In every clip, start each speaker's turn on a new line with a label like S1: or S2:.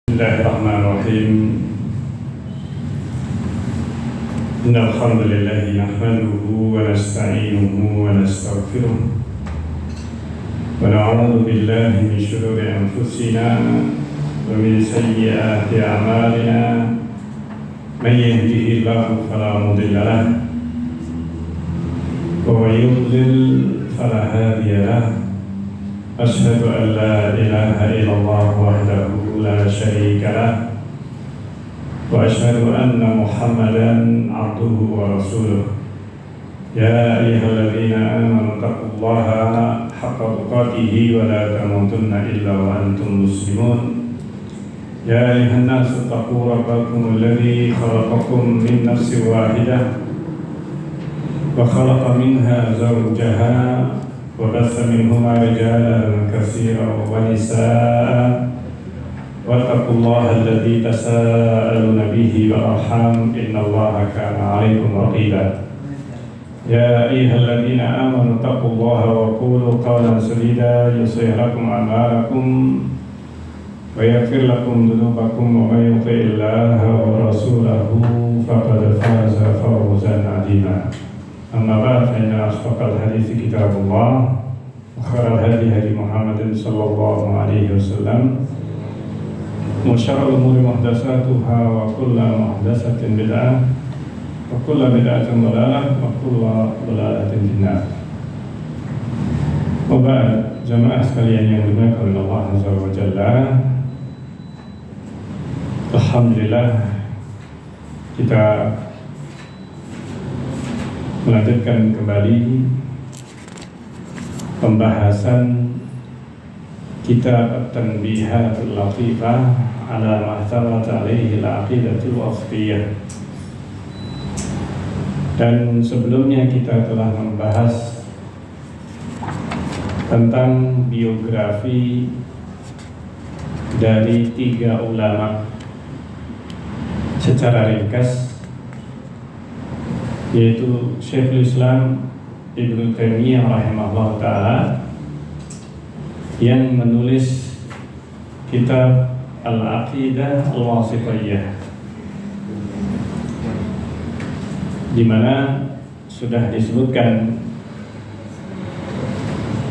S1: Bismillahirrahmanirrahim. Innal hamdalillah nahmaduhu wa nasta'inuhu wa nastaghfiruh wa na'udzu billahi min shururi anfusina wa min sayyiati a'malina. Man yahdihillahu fala mudilla lahu wa man yudlil fala hadiya lahu. Asyhadu an la ilaha illallah wahdahu la syarika lah wa asyhadu anna Muhammadan abduhu wa rasuluh. Ya ayyuhalladzina amanu taqullaha haqqa tuqatih wa la tamutunna illa wa antum muslimun. Ya ayyuhan nasu taqu rabbakum alladzi khalaqakum min nafsin wahidah wa khalaqa minha zawjaha وبث منهما رجالا كثيرا ونساء واتقوا الله الذي تساءلون به والأرحام إن الله كان عليكم رقيبا. يا أيها الذين آمنوا اتقوا الله وقولوا قولا سديدا يصلح لكم أعمالكم ويغفر لكم ذنوبكم ومن يطع الله ورسوله فقد فاز فوزا عظيما. أما بعد فإن أصدق الحديث كتاب الله وخير الهدي هدي محمد صلى الله عليه وسلم وشر الأمور محدثاتها وكل محدثة بدعة وكل بدعة ضلالة وكل ضلالة في النار. وبعد jamaah sekalian yang dimuliakan oleh Allah Azza wa Jalla, alhamdulillah kita melanjutkan kembali pembahasan kitab At-Tanbihatul Latifah ala mahtarat alaihi al-aqidatul wasfiyah. Dan sebelumnya kita telah membahas tentang biografi dari 3 ulama secara ringkas, yaitu Syekhul Islam Ibnu Taimiyah rahimahullah ta'ala yang menulis kitab Al-Aqidah Al-Wasithiyah, di mana sudah disebutkan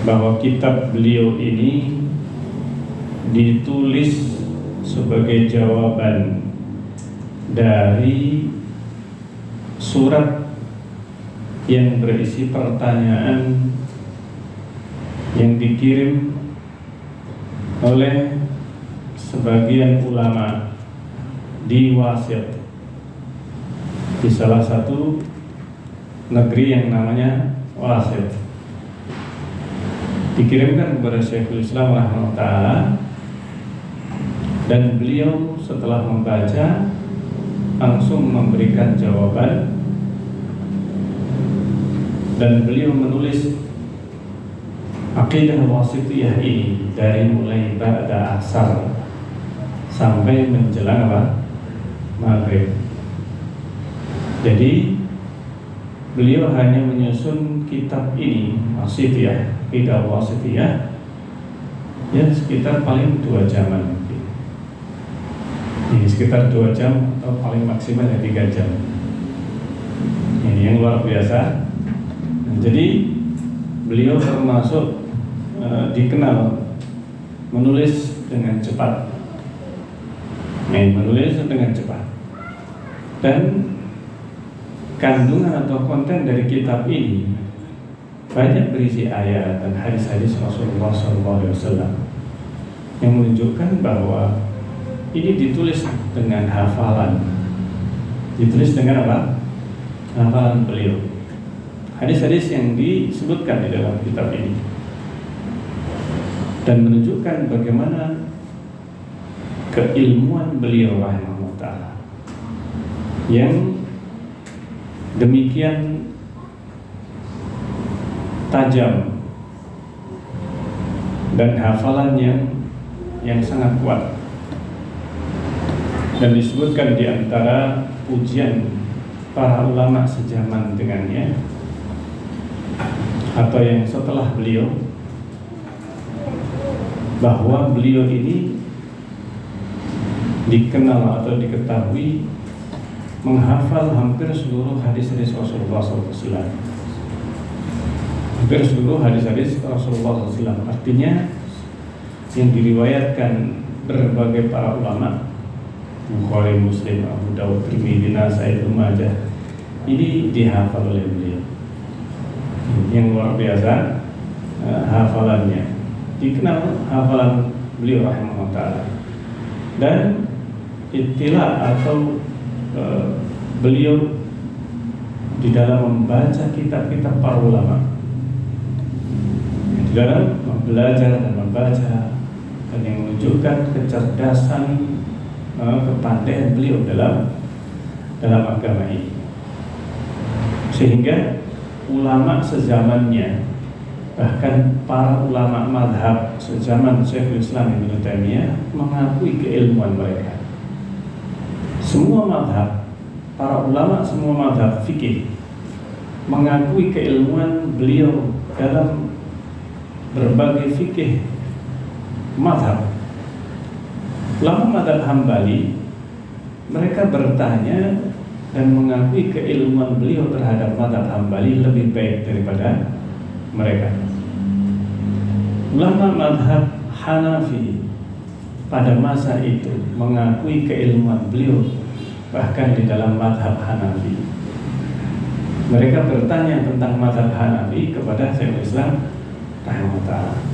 S1: bahwa kitab beliau ini ditulis sebagai jawaban dari surat yang berisi pertanyaan yang dikirim oleh sebagian ulama di Wasit, di salah satu negeri yang namanya Wasit. Dikirimkan kepada Syekhul Islam rahimahullah ta'ala, dan beliau setelah membaca langsung memberikan jawaban. Dan beliau menulis Aqidah Wasithiyah ini dari mulai ba'da asar sampai menjelang maghrib. Jadi beliau hanya menyusun kitab ini Wasithiyah, Aqidah Wasithiyah, ya sekitar paling 2 jaman. Ini sekitar 2 jam atau paling maksimal ya 3 jam. Ini yang luar biasa. Jadi beliau termasuk dikenal menulis dengan cepat, dan kandungan atau konten dari kitab ini banyak berisi ayat dan hadis-hadis Rasulullah SAW yang menunjukkan bahwa ini ditulis dengan hafalan. Ditulis dengan apa? Hafalan beliau. Hadis-hadis yang disebutkan di dalam kitab ini, dan menunjukkan bagaimana keilmuan beliau rahimahullah ta'ala yang demikian tajam dan hafalan yang sangat kuat. Dan disebutkan di antara pujian para ulama sejaman dengannya atau yang setelah beliau, bahwa beliau ini dikenal atau diketahui menghafal hampir seluruh hadis-hadis Rasulullah SAW. Hampir seluruh hadis-hadis Rasulullah SAW. Artinya yang diriwayatkan berbagai para ulama, Bukhari, Muslim, Abu Dawud, Tirmidzi, Nasai, Ibnu Majah, ini dihafal oleh beliau. Yang luar biasa hafalannya, dikenal hafalan beliau rahimahullah ta'ala. Dan ittila atau beliau di dalam membaca kitab-kitab para ulama, di dalam belajar dan membaca, dan yang menunjukkan kecerdasan, kepandaian beliau dalam agama ini, sehingga ulama sezamannya, bahkan para ulama madhab sezaman Syekhul Islam Ibnu Taimiyah mengakui keilmuan mereka. Semua madhab, para ulama semua madhab fikih mengakui keilmuan beliau dalam berbagai fikih madhab. Ulama madhab Hambali, mereka bertanya dan mengakui keilmuan beliau terhadap madhab Hambali lebih baik daripada mereka. Ulama madhab Hanafi pada masa itu mengakui keilmuan beliau bahkan di dalam madhab Hanafi. Mereka bertanya tentang madhab Hanafi kepada Syekhul Islam rahimahullah.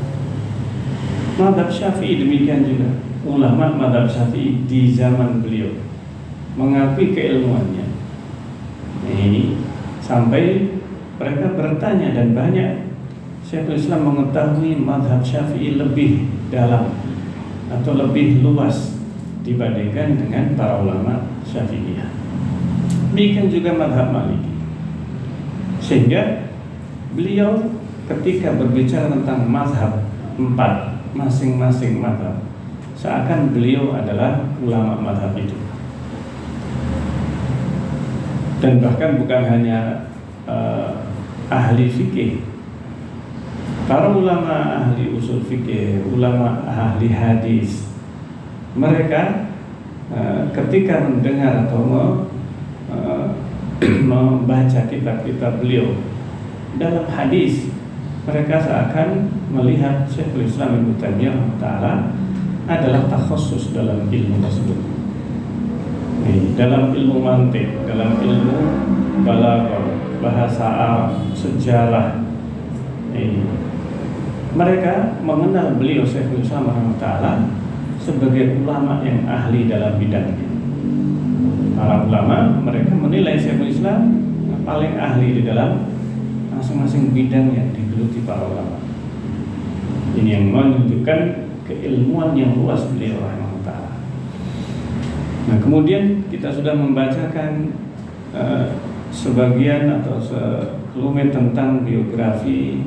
S1: Madhab Syafi'i demikian juga. Ulama madhab Syafi'i di zaman beliau mengakui keilmuannya. Ini sampai mereka bertanya, dan banyak Syekhul Islam mengetahui madhab Syafi'i lebih dalam atau lebih luas dibandingkan dengan para ulama Syafi'iyah. Demikian juga madhab Maliki. Sehingga beliau ketika berbicara tentang madhab 4 masing-masing madhab, seakan beliau adalah ulama madhab itu. Dan bahkan bukan hanya ahli fikih, para ulama ahli usul fikih, ulama ahli hadis, mereka ketika mendengar atau membaca kitab-kitab beliau dalam hadis, mereka seakan melihat Syekhul Islam Ibnu Taimiyah ta'ala adalah takhusus dalam ilmu tersebut. Dalam ilmu mantik, dalam ilmu balaghah, bahasa Arab, sejarah, mereka mengenal beliau Syekhul Islam ta'ala sebagai ulama yang ahli dalam bidangnya. Para ulama mereka menilai Syekhul Islam paling ahli di dalam masing-masing bidang yang digeluti para ulama. Ini yang menunjukkan keilmuan yang luas beliau rahimahullah ta'ala. Nah, kemudian kita sudah membacakan sebagian atau sekelumit tentang biografi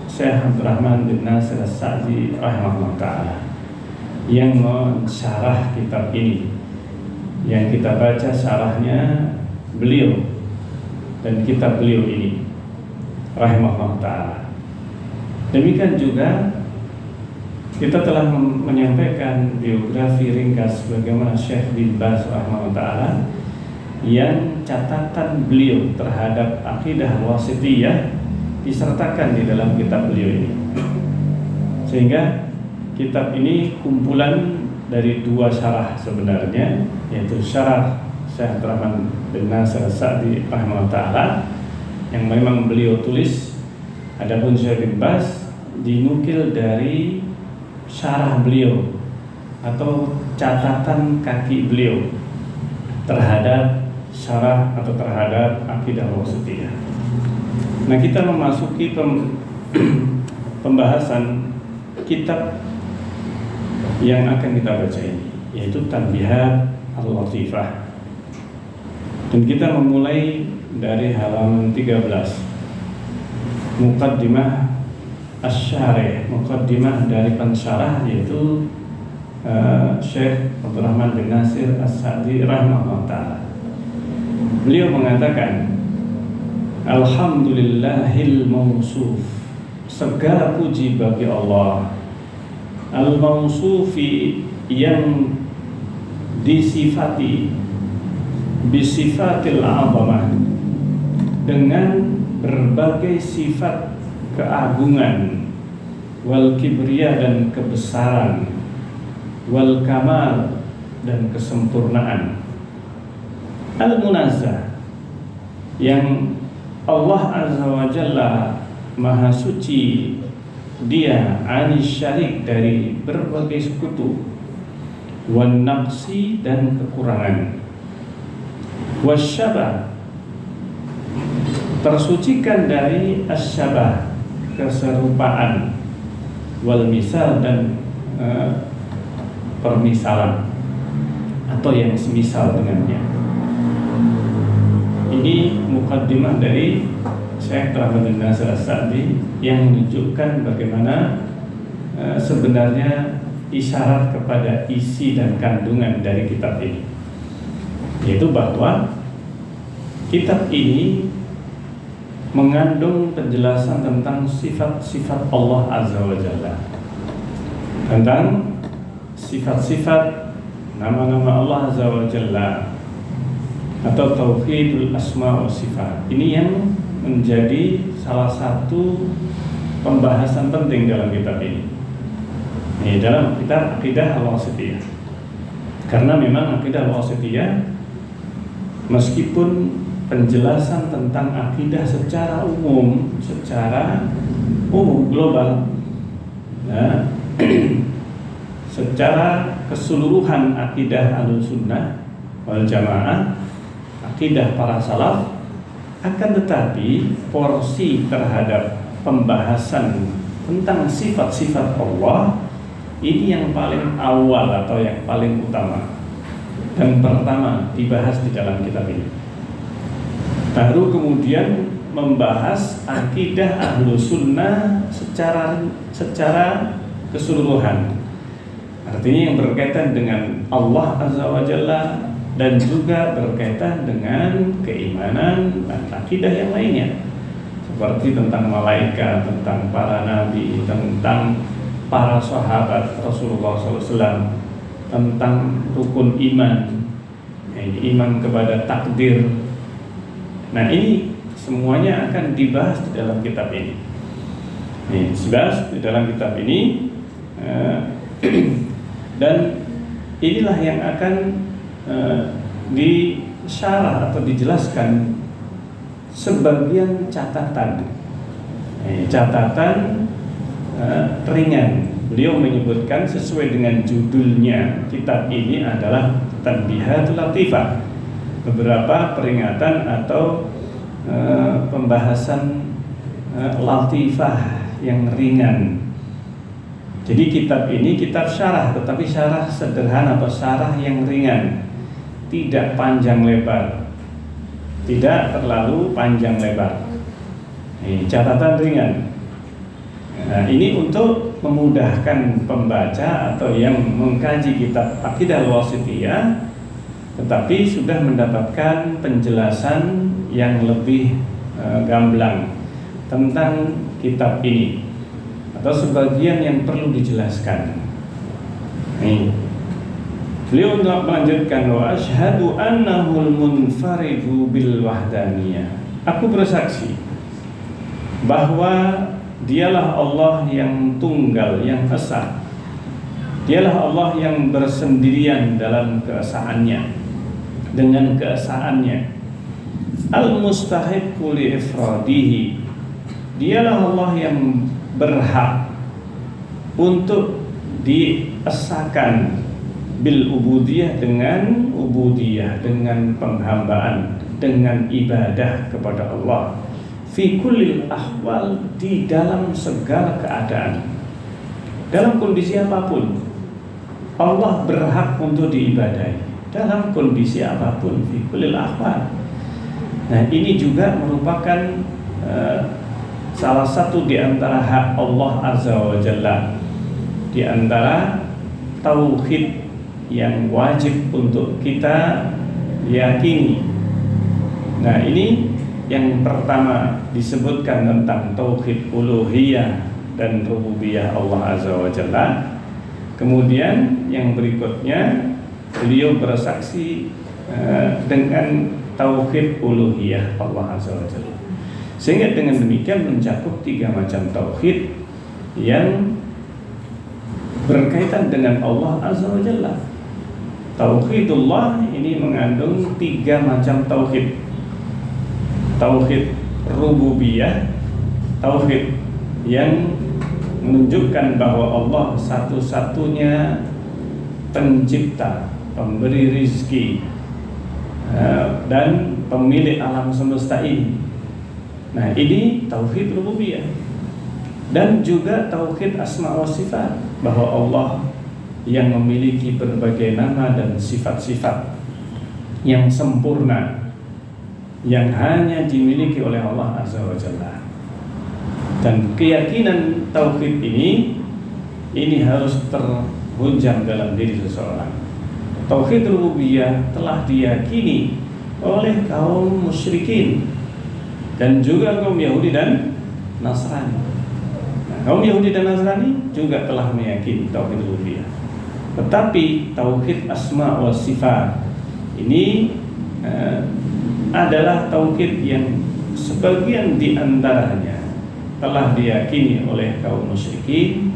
S1: Syekh Abdurrahman bin Nasir As-Sa'di rahimahullah ta'ala yang mensyarah kitab ini, yang kita baca syarahnya beliau dan kitab beliau ini rahimahullah ta'ala. Demikian juga kita telah menyampaikan biografi ringkas bagaimana Syekh bin Baz rahimahullah ta'ala, yang catatan beliau terhadap akidah wasithiyah disertakan di dalam kitab beliau ini. Sehingga kitab ini kumpulan dari dua syarah sebenarnya, yaitu syarah Syekh Abdurrahman bin Nasir As-Sa'di rahimahullah ta'ala yang memang beliau tulis. Adapun Syekh bin Baz dinukil dari syarah beliau atau catatan kaki beliau terhadap syarah atau terhadap akidah wasithiyah. Nah, kita memasuki pembahasan kitab yang akan kita baca ini, yaitu Tanbihat Al-Latifah. Dan kita memulai dari halaman 13, Muqaddimah Asy-Syarih, muqaddimah dari pensyarah, yaitu Syekh Abdurrahman bin Nasir As-Sa'di rahimahullah ta'ala. Beliau mengatakan, Alhamdulillahil mawsuf, segala puji bagi Allah, al-mawsufi, yang disifati bisifatil azamah, dengan berbagai sifat keagungan, wal kibriya dan kebesaran, wal kamal dan kesempurnaan, al munazzah yang Allah azza wa jalla maha suci dia, anis syarik dari berbagai sekutu, wan naqsi dan kekurangan, wasyabah tersucikan dari asyabah keserupaan, wal misal dan permisalan atau yang semisal dengannya. Ini mukaddimah dari Syekh Rahmanuddin Nasir As-Sa'di yang menunjukkan bagaimana sebenarnya isyarat kepada isi dan kandungan dari kitab ini, yaitu bahwa kitab ini mengandung penjelasan tentang sifat-sifat Allah Azza wa Jalla, tentang sifat-sifat nama-nama Allah Azza wa Jalla atau tauhidul asma wa sifat. Ini yang menjadi salah satu pembahasan penting dalam kitab ini. Dalam kitab Aqidah Al-Wasithiyah. Karena memang Aqidah Al-Wasithiyah meskipun penjelasan tentang akidah secara umum global, nah, secara keseluruhan akidah Ahlussunnah wal Jamaah, akidah para salaf, akan tetapi porsi terhadap pembahasan tentang sifat-sifat Allah ini yang paling awal atau yang paling utama dan pertama dibahas di dalam kitab ini. Baru kemudian membahas akidah Ahlussunnah secara keseluruhan. Artinya yang berkaitan dengan Allah Azza wa Jalla dan juga berkaitan dengan keimanan dan akidah yang lainnya, seperti tentang malaikat, tentang para nabi, tentang para sahabat Rasulullah SAW, tentang rukun iman, iman kepada takdir. Nah, ini semuanya akan dibahas di dalam kitab ini. Dibahas di dalam kitab ini, dan inilah yang akan disyarah atau dijelaskan sebagian catatan ringan. Beliau menyebutkan sesuai dengan judulnya, kitab ini adalah Tanbihatul Latifah, beberapa peringatan atau pembahasan latifah yang ringan. Jadi kitab ini kitab syarah, tetapi syarah sederhana atau syarah yang ringan, tidak panjang lebar, tidak terlalu panjang lebar. Catatan ringan. Nah, ini untuk memudahkan pembaca atau yang mengkaji kitab Aqidah Al-Wasithiyah, tetapi sudah mendapatkan penjelasan yang lebih gamblang tentang kitab ini atau sebagian yang perlu dijelaskan. Beliau melanjutkan, wa asyhadu annahul munfaridu bil wahdaniyah. Aku bersaksi bahwa dialah Allah yang tunggal, yang esa. Dialah Allah yang bersendirian dalam keesaannya, dengan keesaannya. Al-mustahiqqu li ifradihi. Dialah Allah yang berhak untuk diesakan bil ubudiyah, dengan ubudiyah, dengan penghambaan, dengan ibadah kepada Allah. Fi kullil ahwal, di dalam segala keadaan, dalam kondisi apapun Allah berhak untuk diibadahi, dalam kondisi apapun, fi kullil ahwal. Nah, ini juga merupakan salah satu di antara hak Allah Azza wa Jalla, di antara tauhid yang wajib untuk kita yakini. Nah, ini yang pertama disebutkan tentang tauhid uluhiyah dan rububiyah Allah Azza wa Jalla. Kemudian yang berikutnya beliau bersaksi dengan tauhid uluhiyah Allah Azza wa Jalla. Sehingga dengan demikian mencakup 3 macam tauhid yang berkaitan dengan Allah Azza wa Jalla. Tauhidullah ini mengandung 3 macam tauhid. Tauhid rububiyah, tauhid yang menunjukkan bahwa Allah satu-satunya pencipta, pemberi rizki, dan pemilik alam semesta ini. Nah, ini tauhid rububiyah. Dan juga tauhid asma wa sifat, bahwa Allah yang memiliki berbagai nama dan sifat-sifat yang sempurna, yang hanya dimiliki oleh Allah Azza wa Jalla. Dan keyakinan tauhid ini harus terhunjam dalam diri seseorang. Tauhid rububiyah telah diyakini oleh kaum musyrikin dan juga kaum Yahudi dan Nasrani. Nah, kaum Yahudi dan Nasrani juga telah meyakini tauhid rububiyah. Tetapi tauhid asma wa sifat ini adalah tauhid yang sebagian di antaranya telah diyakini oleh kaum musyrikin,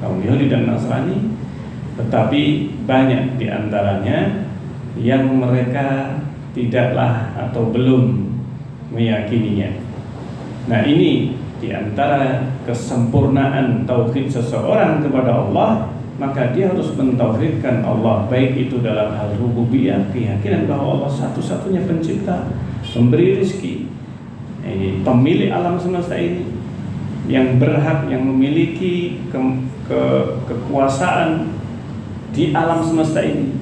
S1: kaum Yahudi dan Nasrani, tetapi banyak di antaranya yang mereka tidaklah atau belum meyakininya. Nah, ini di antara kesempurnaan tauhid seseorang kepada Allah, maka dia harus mentauhidkan Allah, baik itu dalam hal rububiyah, keyakinan bahwa Allah satu-satunya pencipta, pemberi rezeki, ini pemilik alam semesta ini, yang berhak, yang memiliki kekuasaan di alam semesta ini,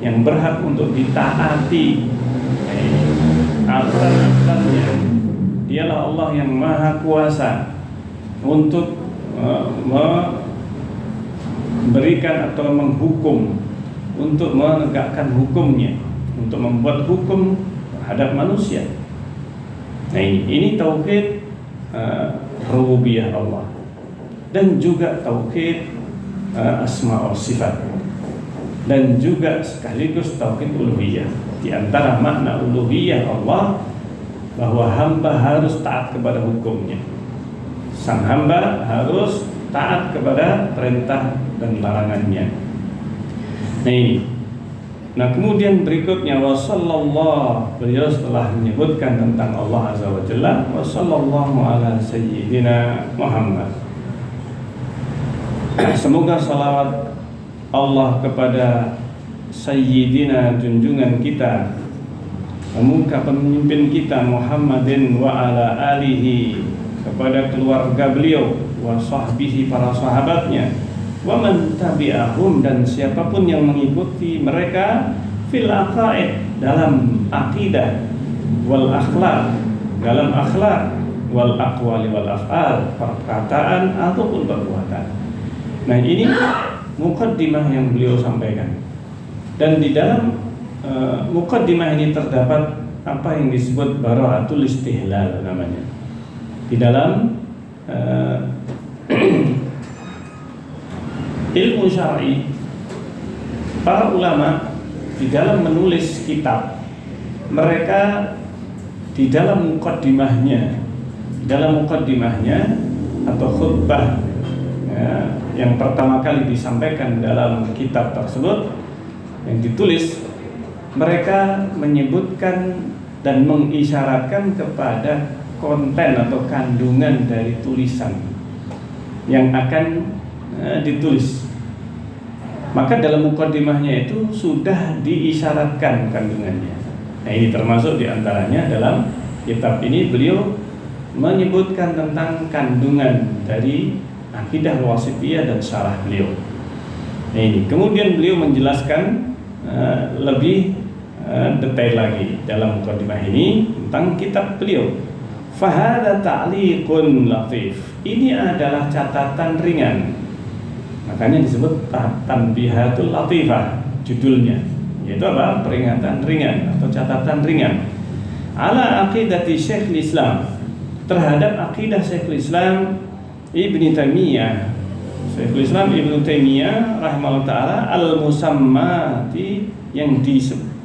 S1: yang berhak untuk ditaati aturan-aturannya. Dialah Allah yang maha kuasa untuk memberikan atau menghukum, untuk menegakkan hukumnya, untuk membuat hukum terhadap manusia. Nah, ini tauhid rububiyah Allah, dan juga tauhid asma wa sifat, dan juga sekaligus tauhid uluhiyah. Di antara makna uluhiyah Allah bahwa hamba harus taat kepada hukumnya. Sang hamba harus taat kepada perintah dan larangannya. Nah, ini. Nah, kemudian berikutnya wasallallahu, beliau setelah menyebutkan tentang Allah Azza wa Jalla, wasallallahu ala sayyidina Muhammad. Semoga salawat Allah kepada sayyidina, junjungan kita, pemuka pemimpin kita Muhammadin wa ala alihi, kepada keluarga beliau, wa sahbihi, para sahabatnya, wa man tabi'ahum, dan siapapun yang mengikuti mereka, fil aqaid, dalam akidah, wal akhlak, dalam akhlak, wal aqwali wal af'al, perkataan ataupun perbuatan. Nah, ini muqaddimah yang beliau sampaikan. Dan di dalam muqaddimah ini terdapat apa yang disebut bara'atul istihlal namanya. Di dalam ilmu syar'i, para ulama di dalam menulis kitab, mereka di dalam muqaddimahnya atau khutbah yang pertama kali disampaikan dalam kitab tersebut yang ditulis, mereka menyebutkan dan mengisyaratkan kepada konten atau kandungan dari tulisan yang akan ditulis. Maka dalam muqaddimahnya itu sudah diisyaratkan kandungannya. Nah, ini termasuk diantaranya dalam kitab ini beliau menyebutkan tentang kandungan dari akidah wasithiyah dan syarah beliau. Nah, ini kemudian beliau menjelaskan lebih detail lagi dalam muqaddimah ini tentang kitab beliau. Fahada ta'liqun latif. Ini adalah catatan ringan. Makanya disebut tanbihatul latifah judulnya. Yaitu apa? Peringatan ringan atau catatan ringan. Ala aqidati Syekhul Islam, terhadap akidah Syekhul Islam Ibnu Taimiyah Syekhul Islam Ibnu Taimiyah rahimahullah taala al-musammati yang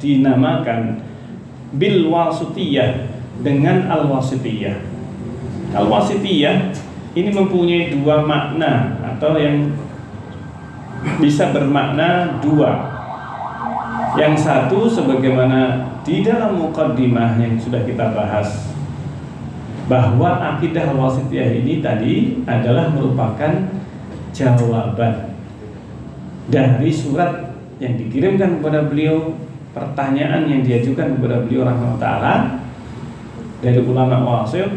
S1: dinamakan bil wasitiyah dengan al-wasitiyah. Al-wasitiyah ini mempunyai dua makna atau yang bisa bermakna dua. Yang satu sebagaimana di dalam muqaddimah yang sudah kita bahas, bahwa akidah wasitiyah ini tadi adalah merupakan jawaban dari surat yang dikirimkan kepada beliau, pertanyaan yang diajukan kepada beliau rahimahullah taala dari ulama wasit,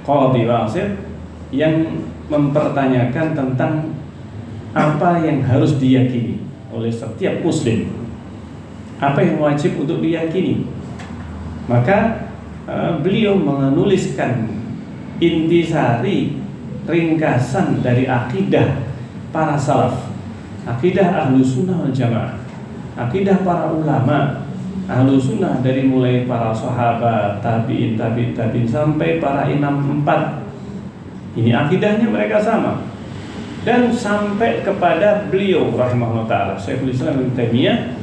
S1: qadhi wasit, yang mempertanyakan tentang apa yang harus diyakini oleh setiap muslim, apa yang wajib untuk diyakini. Maka beliau menuliskan intisari, ringkasan dari akidah para salaf, akidah ahlu sunnah wal jamaah, akidah para ulama ahlu sunnah dari mulai para sahabat, tabi'in sampai para imam 4. Ini akidahnya mereka sama, dan sampai kepada beliau rahimahullah ta'ala Syekhul Islam Ibnu Taimiyah.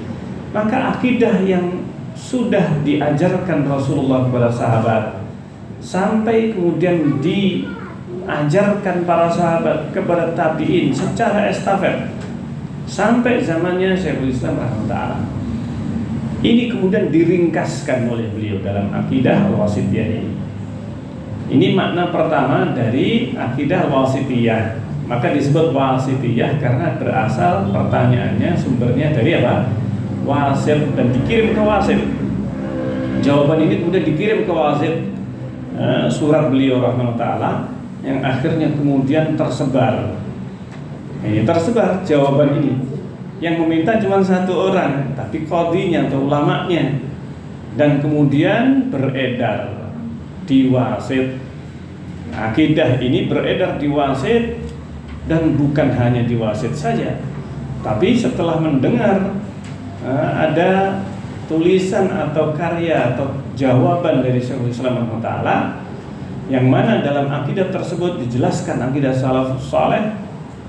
S1: Maka akidah yang sudah diajarkan Rasulullah kepada sahabat, sampai kemudian diajarkan para sahabat kepada tabi'in secara estafet sampai zamannya Syekhul Islam rahimahullah ta'ala, ini kemudian diringkaskan oleh beliau dalam akidah al-wasitiyah ini. Ini makna pertama dari akidah al-wasitiyah. Maka disebut wasitiyah karena berasal pertanyaannya, sumbernya dari apa? Wasit, dan dikirim ke wasit. Jawaban ini kemudian dikirim ke wasit, surat beliau rahimahullah ta'ala, yang akhirnya kemudian tersebar. Ini tersebar jawaban ini. Yang meminta cuma satu orang, tapi qadhinya atau ulamanya, dan kemudian beredar di wasit. Akidah ini beredar di wasit, dan bukan hanya di wasit saja, tapi setelah mendengar ada tulisan atau karya atau jawaban dari Syekhul Islam Ibnu Taimiyah, yang mana dalam akidah tersebut dijelaskan akidah salafus saleh,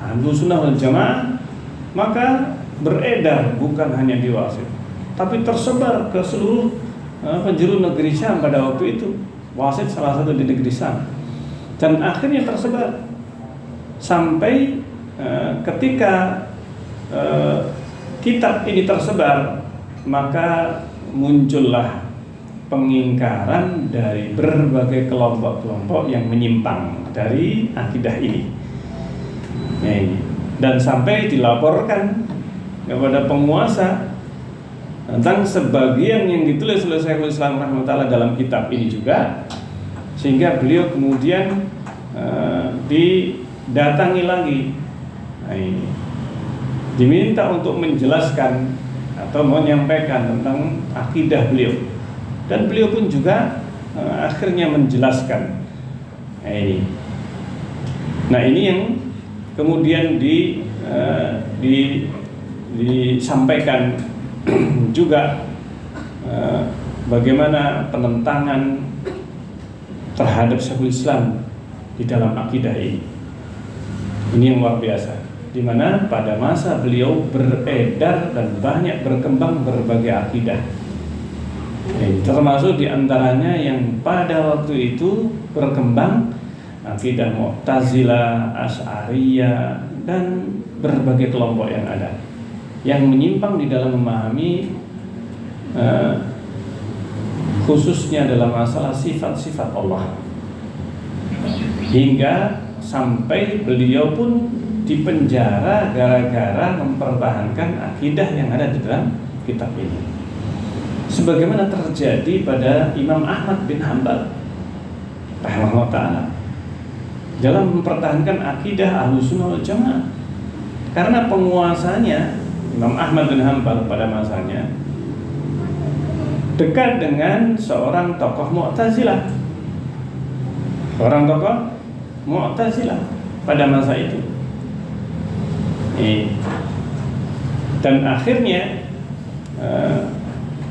S1: ahlu sunnah wal jamaah, maka beredar bukan hanya di wasit, tapi tersebar ke seluruh penjuru negeri Syam pada waktu itu. Wasit salah satu di negeri Syam, dan akhirnya tersebar sampai ketika kitab ini tersebar, maka muncullah pengingkaran dari berbagai kelompok-kelompok yang menyimpang dari akidah ini. Dan sampai dilaporkan kepada penguasa tentang sebagian yang ditulis oleh Syekhul Islam rahimahullah ta'ala dalam kitab ini juga, sehingga beliau kemudian didatangi lagi, diminta untuk menjelaskan atau menyampaikan tentang akidah beliau, dan beliau pun juga akhirnya menjelaskan. Nah ini yang kemudian disampaikan juga bagaimana penentangan terhadap Syekhul Islam di dalam akidah ini. Ini yang luar biasa, di mana pada masa beliau beredar dan banyak berkembang berbagai akidah. Termasuk diantaranya yang pada waktu itu berkembang akidah Mu'tazilah, Asy'ariyah, dan berbagai kelompok yang ada, yang menyimpang di dalam memahami khususnya dalam masalah sifat-sifat Allah, hingga sampai beliau pun dipenjara gara-gara mempertahankan akidah yang ada di dalam kitab ini, sebagaimana terjadi pada Imam Ahmad bin Hanbal rahimahullah ta'ala dalam mempertahankan akidah Ahlussunnah wal Jamaah. Karena penguasanya Imam Ahmad bin Hanbal pada masanya dekat dengan seorang tokoh Mu'tazilah, pada masa itu. Dan akhirnya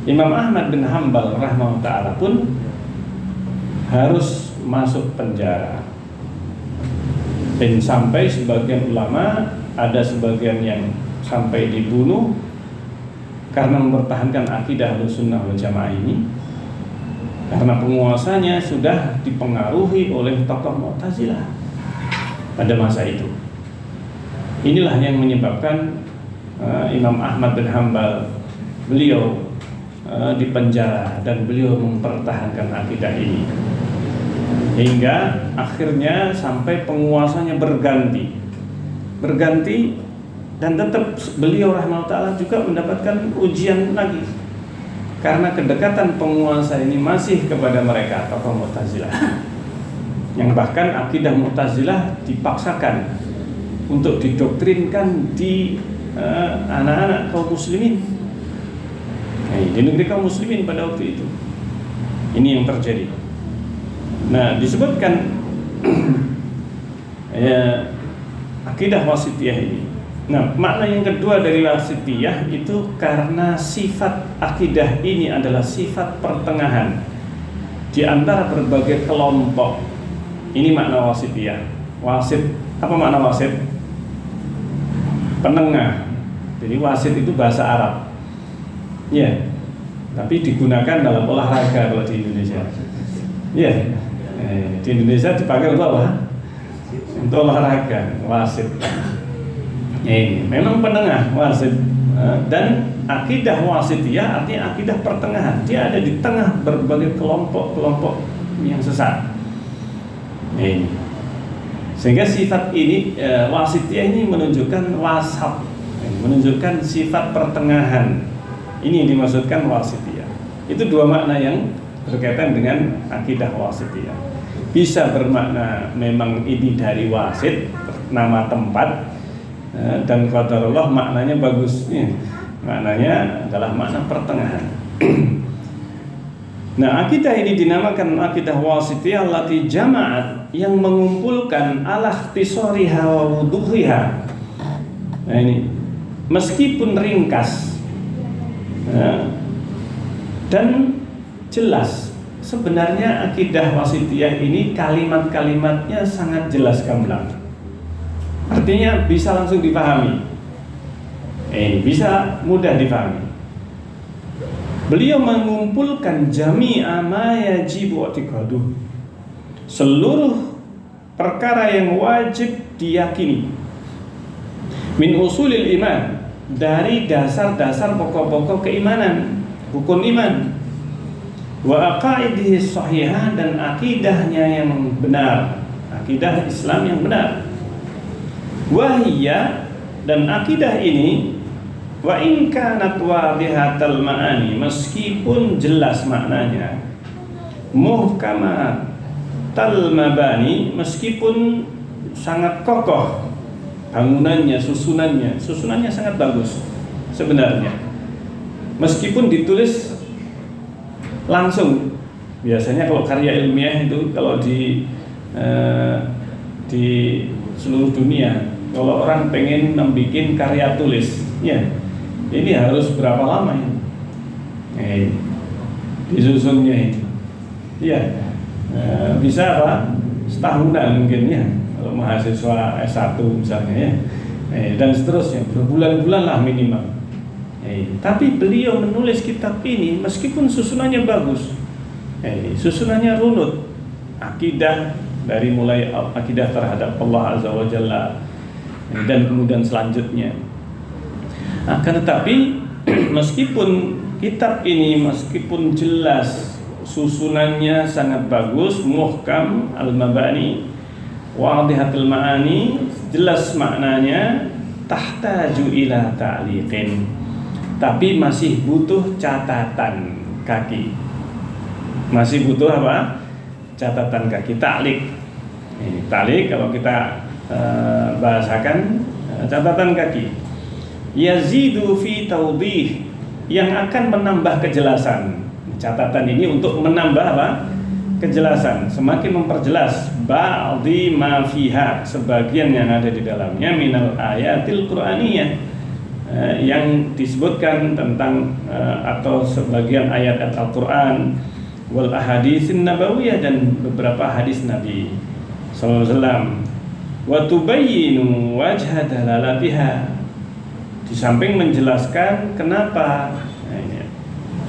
S1: Imam Ahmad bin Hanbal rahimahullah ta'ala pun harus masuk penjara.
S2: Dan sampai sebagian ulama, ada sebagian yang sampai dibunuh karena mempertahankan akidah Ahlussunnah wal Jamaah ini, karena penguasanya sudah dipengaruhi oleh tokoh Mu'tazilah pada masa itu. Inilah yang menyebabkan Imam Ahmad bin Hanbal, beliau dipenjara dan beliau mempertahankan akidah ini hingga akhirnya sampai penguasanya berganti dan tetap beliau rahimahullah ta'ala juga mendapatkan ujian lagi karena kedekatan penguasa ini masih kepada mereka tokoh Mu'tazilah, yang bahkan akidah Mu'tazilah dipaksakan untuk didoktrinkan di anak-anak kaum muslimin, di negeri kaum muslimin pada waktu itu. Ini yang terjadi. Nah, disebutkan akidah wasitiyah ini. Nah, makna yang kedua dari wasitiyah itu karena sifat akidah ini adalah sifat pertengahan di antara berbagai kelompok. Ini makna wasitiyah. Wasit, apa makna wasit? Penengah. Jadi wasit itu bahasa Arab. Ya. Tapi digunakan dalam olahraga kalau di Indonesia. Ya. Di Indonesia dipakai untuk apa? Untuk olahraga, wasit. Ini memang penengah wasit, dan akidah wasitiyah artinya akidah pertengahan. Dia ada di tengah berbagai kelompok-kelompok yang sesat. Ini. Sehingga sifat ini wasitiyah ini menunjukkan wasat, menunjukkan sifat pertengahan. Ini yang dimaksudkan wasitiyah. Itu dua makna yang berkaitan dengan akidah wasitiyah. Bisa bermakna memang ini dari wasit, nama tempat, dan qadarullah maknanya bagus. Maknanya adalah makna pertengahan. Nah, akidah ini dinamakan akidah wasitiyah allati jama'at, yang mengumpulkan ala ikhtisariha wa wuduhiha. Nah, ini meskipun ringkas dan jelas. Sebenarnya akidah wasitiyah ini kalimat-kalimatnya sangat jelas gamblang. Artinya bisa langsung dipahami. Bisa mudah dipahami. Beliau mengumpulkan jami'a ma yajibu i'tiqaduh, seluruh perkara yang wajib diyakini, min usulil iman, dari dasar-dasar pokok-pokok keimanan, rukun iman, wa aqaidihi shahihah, dan akidahnya yang benar, akidah Islam yang benar. Wahiyya, dan akidah ini, wa in kanat wadihatal ma'ani, meskipun jelas maknanya, muhkamatal mabani, meskipun sangat kokoh bangunannya, susunannya sangat bagus sebenarnya, meskipun ditulis langsung. Biasanya kalau karya ilmiah itu kalau di seluruh dunia, kalau orang pengen membuat karya tulis, ya ini harus berapa lama ya? Disusunnya ini, ya bisa apa? Setahunan mungkin ya, kalau mahasiswa S1 misalnya ya, dan seterusnya, berbulan-bulan lah minimal. Tapi beliau menulis kitab ini meskipun susunannya bagus, susunannya runut, akidah dari mulai akidah terhadap Allah Azza wa Jalla, dan kemudian selanjutnya. Akan tetapi meskipun kitab ini meskipun jelas susunannya sangat bagus, muhkam al-mabani, wadihatul ma'ani, jelas maknanya, tahtaju ila ta'liqin, tapi masih butuh catatan kaki. Masih butuh apa? Catatan kaki, ta'liq. Ini ta'liq kalau kita bahasakan catatan kaki. Yazidu fi tawdih, yang akan menambah kejelasan. Catatan ini untuk menambah apa? Kejelasan, semakin memperjelas ba'dhi ma fiha, sebagian yang ada di dalamnya, minal ayatil qur'aniyah, yang disebutkan tentang atau sebagian ayat Al-Qur'an, wal ahaditsin nabawiyah, dan beberapa hadis Nabi sallallahu alaihi wasallam. wa tubayyinu wajha dalalatiha, di samping menjelaskan kenapa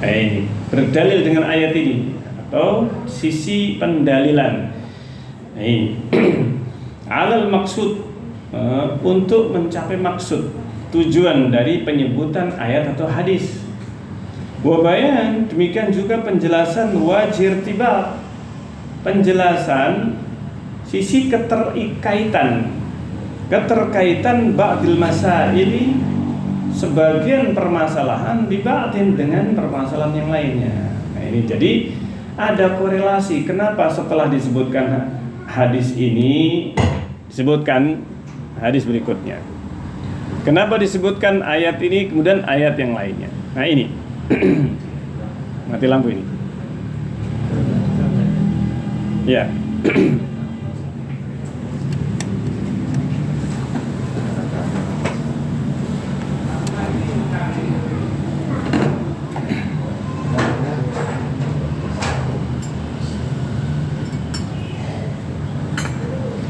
S2: ini berdalil dengan ayat ini atau sisi pendalilan alal maksud, untuk mencapai maksud tujuan dari penyebutan ayat atau hadis. Wabayan, demikian juga penjelasan wajir tiba, penjelasan sisi keterkaitan ba'dil masaili, sebagian permasalahan diba'din dengan permasalahan yang lainnya. Nah ini jadi ada korelasi kenapa setelah disebutkan hadis ini disebutkan hadis berikutnya. Kenapa disebutkan ayat ini kemudian ayat yang lainnya. Nah ini mati lampu ini. Ya.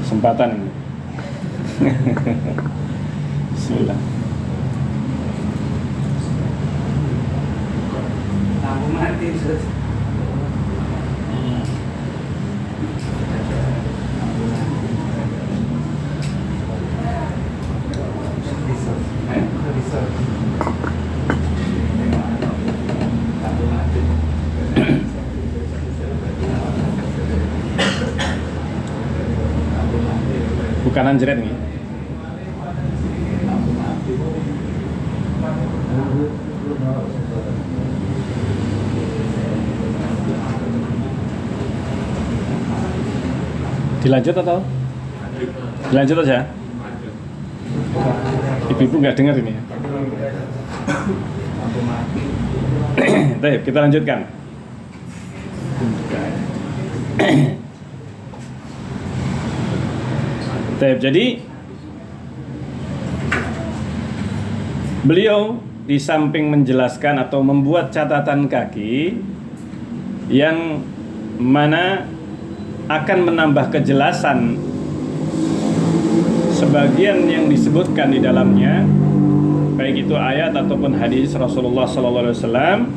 S2: Kesempatan ini. Bismillah.
S3: Lampu mati.
S2: Bukan anjret ini. Dilanjut atau? Dilanjut aja. Ibu-ibu nggak dengar ini. Baik, kita lanjutkan. Jadi beliau di samping menjelaskan atau membuat catatan kaki yang mana akan menambah kejelasan sebagian yang disebutkan di dalamnya, baik itu ayat ataupun hadis Rasulullah SAW.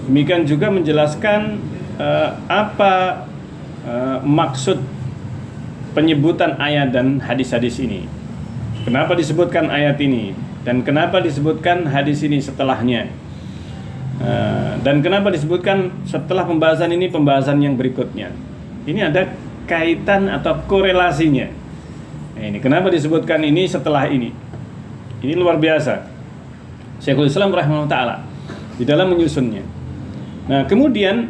S2: Demikian juga menjelaskan apa maksud penyebutan ayat dan hadis-hadis ini. Kenapa disebutkan ayat ini dan kenapa disebutkan hadis ini setelahnya, dan kenapa disebutkan setelah pembahasan ini pembahasan yang berikutnya. Ini ada kaitan atau korelasinya. Ini kenapa disebutkan ini setelah ini. Ini luar biasa. Syekhul Islam rahimahullah ta'ala di dalam menyusunnya. Nah kemudian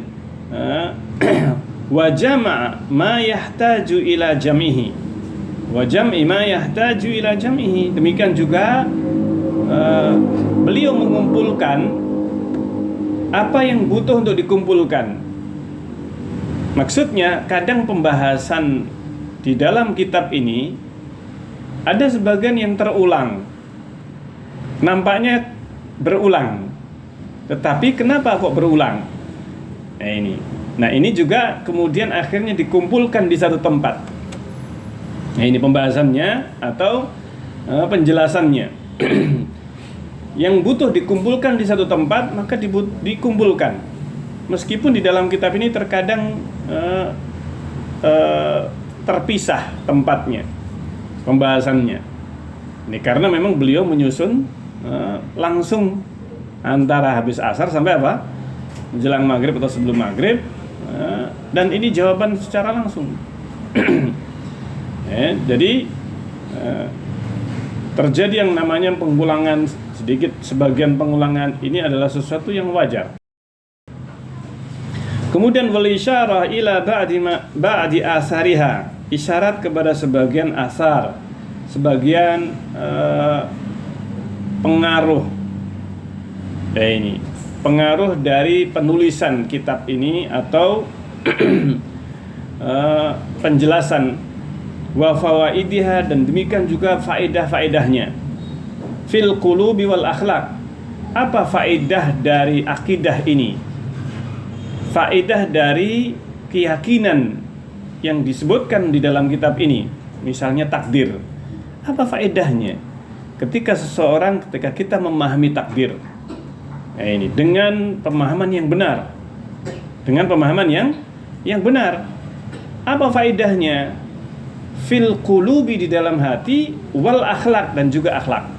S2: wa jama'a ma yahtaju ila jam'ihi, wa jam'i ma yahtaju ila jam'ihi. Demikian juga beliau mengumpulkan apa yang butuh untuk dikumpulkan. Maksudnya kadang pembahasan di dalam kitab ini ada sebagian yang terulang, nampaknya berulang. Tetapi kenapa kok berulang? Nah ini juga kemudian akhirnya dikumpulkan di satu tempat. Nah ini pembahasannya atau penjelasannya. Yang butuh dikumpulkan di satu tempat maka dikumpulkan. Meskipun di dalam kitab ini terkadang terpisah tempatnya, pembahasannya. Ini karena memang beliau menyusun langsung antara habis asar sampai apa? Menjelang maghrib atau sebelum maghrib. Dan ini jawaban secara langsung. Jadi terjadi yang namanya pengulangan sedikit, sebagian pengulangan ini adalah sesuatu yang wajar. Kemudian wal isyarah ila ba'di asariha, isyarat kepada sebagian asar, sebagian pengaruh. Ini pengaruh dari penulisan kitab ini atau penjelasan wa fawaidiha, dan demikian juga faedah-faedahnya fil qulubi wal akhlaq. Apa faedah dari akidah ini? Faedah dari keyakinan yang disebutkan di dalam kitab ini, misalnya takdir. Apa faedahnya ketika kita memahami takdir? Nah, ini dengan pemahaman yang benar. Dengan pemahaman yang benar. Apa faedahnya? Fil qulubi, di dalam hati, wal akhlak, dan juga akhlak.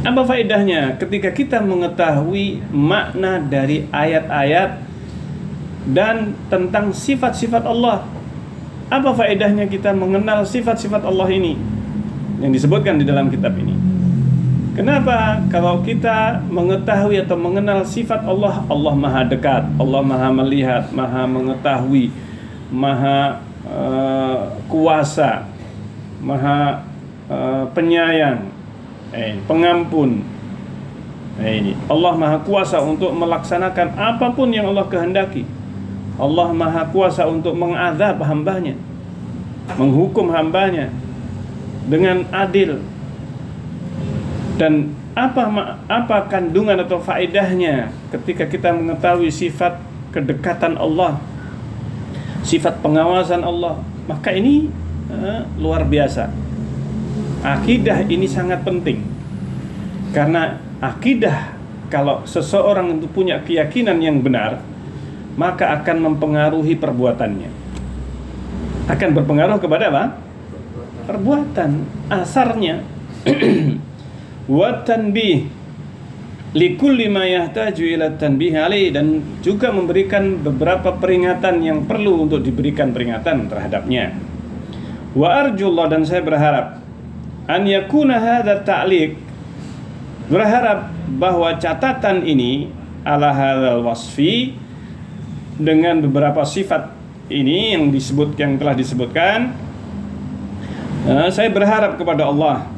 S2: Apa faedahnya ketika kita mengetahui makna dari ayat-ayat dan tentang sifat-sifat Allah? Apa faedahnya kita mengenal sifat-sifat Allah ini yang disebutkan di dalam kitab ini? Kenapa? Kalau kita mengetahui atau mengenal sifat Allah, Allah maha dekat, Allah maha melihat, maha mengetahui, maha kuasa, maha penyayang, pengampun. Ini Allah maha kuasa untuk melaksanakan apapun yang Allah kehendaki. Allah maha kuasa untuk mengazab hambanya, menghukum hambanya dengan adil. Dan apa kandungan atau faedahnya ketika kita mengetahui sifat kedekatan Allah, sifat pengawasan Allah? Maka ini luar biasa. Akidah ini sangat penting. Karena akidah, kalau seseorang itu punya keyakinan yang benar, maka akan mempengaruhi perbuatannya. Akan berpengaruh kepada apa? Perbuatan, asarnya. Wa tanbih likulli ma yahtaju ila tanbih alaihi, dan juga memberikan beberapa peringatan yang perlu untuk diberikan peringatan terhadapnya. Wa arjullah, dan saya berharap an yakuna hadza ta'liq, berharap bahwa catatan ini ala hadzal wasfi, dengan beberapa sifat ini yang telah disebutkan, saya berharap kepada Allah,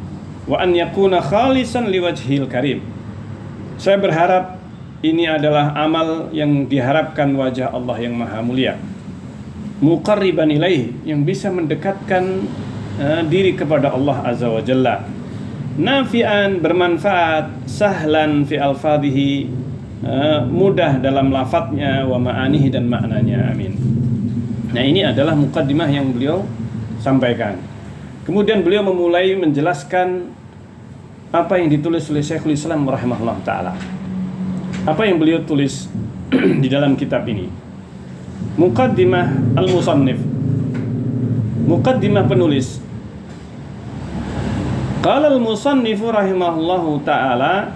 S2: wa an yakuna khalisan liwajhil karim. Saya berharap ini adalah amal yang diharapkan wajah Allah yang maha mulia, muqarriban ilaih, yang bisa mendekatkan diri kepada Allah azza wa jalla, nafi'an, bermanfaat, sahlan fi alfadhihi, mudah dalam lafadznya, wa ma'anihi, dan maknanya. Amin. Nah, ini adalah muqaddimah yang beliau sampaikan. Kemudian beliau memulai menjelaskan apa yang ditulis oleh Syekhul Islam rahimahullah ta'ala. Apa yang beliau tulis di dalam kitab ini? Muqaddimah al-musannif, muqaddimah penulis. Qala al-musannifu rahimahullahu ta'ala,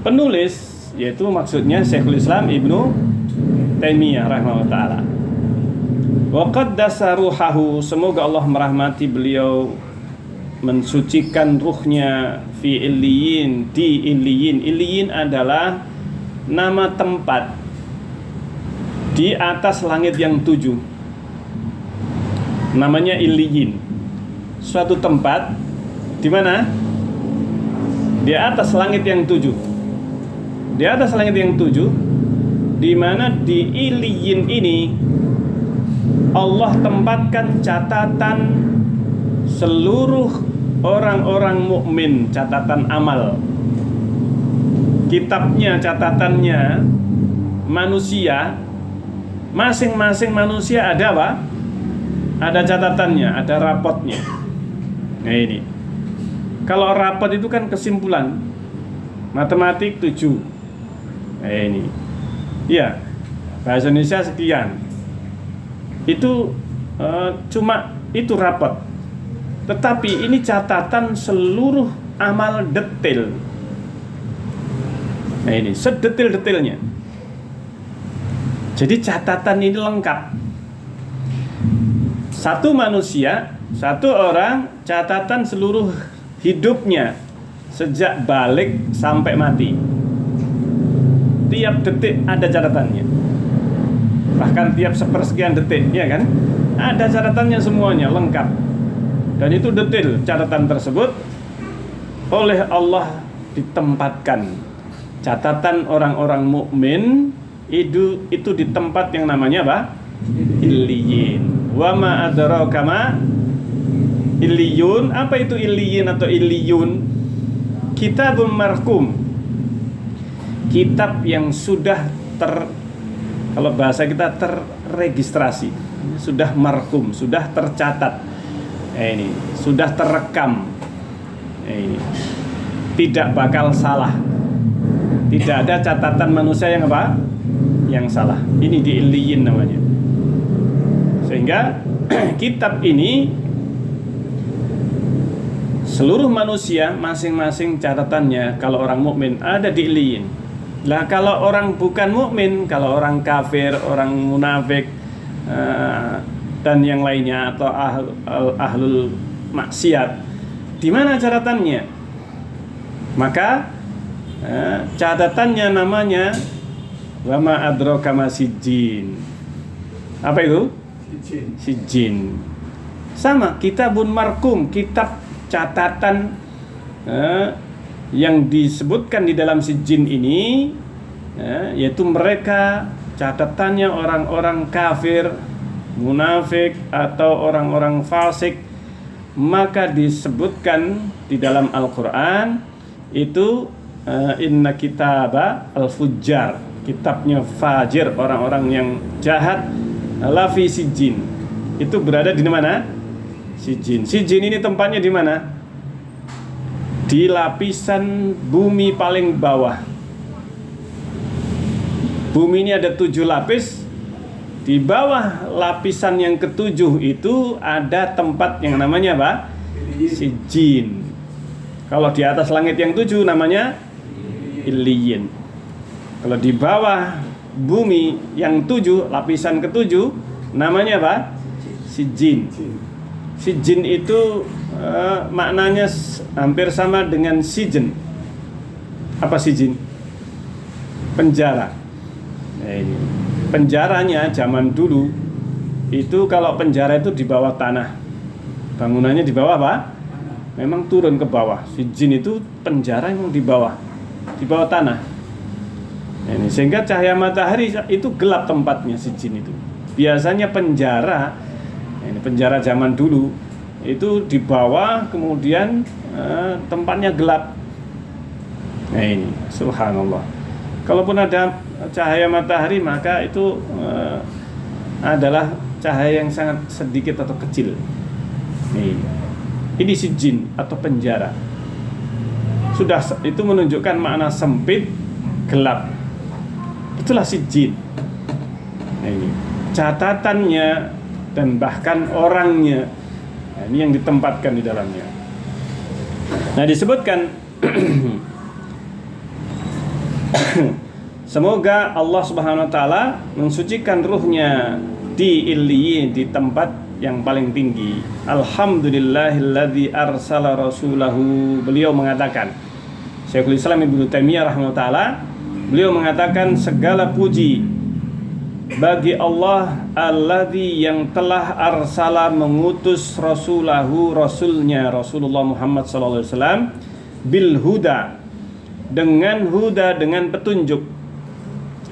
S2: penulis, yaitu maksudnya Syekhul Islam Ibnu Taimiyah rahimahullah ta'ala. Wa qaddasa ruhahu, semoga Allah merahmati beliau, mensucikan ruhnya, fi illiyin, di illiyin. Illiyin adalah nama tempat di atas langit yang 7. Namanya illiyin. Suatu tempat di mana? Di atas langit yang 7. Di atas langit yang 7, di mana di illiyin ini Allah tempatkan catatan seluruh orang-orang mukmin, catatan amal, kitabnya, catatannya manusia. Masing-masing manusia ada apa? Ada catatannya, ada rapotnya. Nah ini, kalau rapot itu kan kesimpulan matematik 7. Nah ini, ya, bahasa Indonesia sekian. Itu cuma itu rapot. Tetapi ini catatan seluruh amal detail. Nah ini, sedetail-detailnya. Jadi catatan ini lengkap. Satu manusia, satu orang, catatan seluruh hidupnya sejak balik sampai mati. Tiap detik ada catatannya. Bahkan tiap sepersekian detik, ya kan? Ada catatannya semuanya, lengkap. Dan itu detail, catatan tersebut oleh Allah ditempatkan. Catatan orang-orang mukmin itu di tempat yang namanya apa? Illiyin. Wa ma adraka ma illiyun. Apa itu illiyin atau illiyun? Kitabun marqum. Kitab yang sudah kalau bahasa kita terregistrasi, sudah marqum, sudah tercatat. Ini sudah terekam. Ini tidak bakal salah. Tidak ada catatan manusia yang apa? Yang salah. Ini di Illiyin namanya. Sehingga kitab ini seluruh manusia masing-masing catatannya kalau orang mukmin ada di Illiyin. Lah kalau orang bukan mukmin, kalau orang kafir, orang munafik dan yang lainnya atau ahlul maksiat, di mana catatannya? Maka catatannya namanya wa ma adraka ma sijjin. Apa itu? Sijjin. Sama, kitabun markum, kitab catatan yang disebutkan di dalam sijjin ini, yaitu mereka catatannya orang-orang kafir, munafik atau orang-orang fasik, maka disebutkan di dalam Al-Quran itu inna kitaba al-fujjar, kitabnya fajir, orang-orang yang jahat, lafi sijjin, itu berada di mana? Sijjin. Sijjin ini tempatnya di mana? Di lapisan bumi paling bawah. Bumi ini ada 7 lapis. Di bawah lapisan yang ke-7 itu ada tempat yang namanya apa? Sijjin. Kalau di atas langit yang 7 namanya Illiyin. Kalau di bawah bumi yang 7, lapisan ke-7 namanya apa? Sijjin. Sijjin itu maknanya hampir sama dengan sijen. Apa sijin? Penjara. Ini penjaranya zaman dulu itu, kalau penjara itu di bawah tanah, bangunannya di bawah apa? Memang turun ke bawah. Sijin itu penjara yang di bawah tanah. Ini sehingga cahaya matahari itu gelap tempatnya. Sijin itu biasanya penjara, ini penjara zaman dulu itu di bawah, kemudian tempatnya gelap. Nah ini subhanallah. Kalaupun ada cahaya matahari, maka itu adalah cahaya yang sangat sedikit atau kecil. Ini sijin atau penjara. Sudah itu menunjukkan makna sempit, gelap. Itulah sijin. Nah, ini catatannya dan bahkan orangnya. Nah, ini yang ditempatkan di dalamnya. Nah, disebutkan semoga Allah Subhanahu wa taala mensucikan ruhnya di Illiyin, di tempat yang paling tinggi. Alhamdulillahilladzi arsala rasulahu. Beliau mengatakan, Syekhul Islam Ibnu Taimiyah rahimahullah, beliau mengatakan segala puji bagi Allah alladzi yang telah arsala, mengutus rasulahu, rasulnya Rasulullah Muhammad sallallahu alaihi wasallam, bil huda, dengan huda, dengan petunjuk,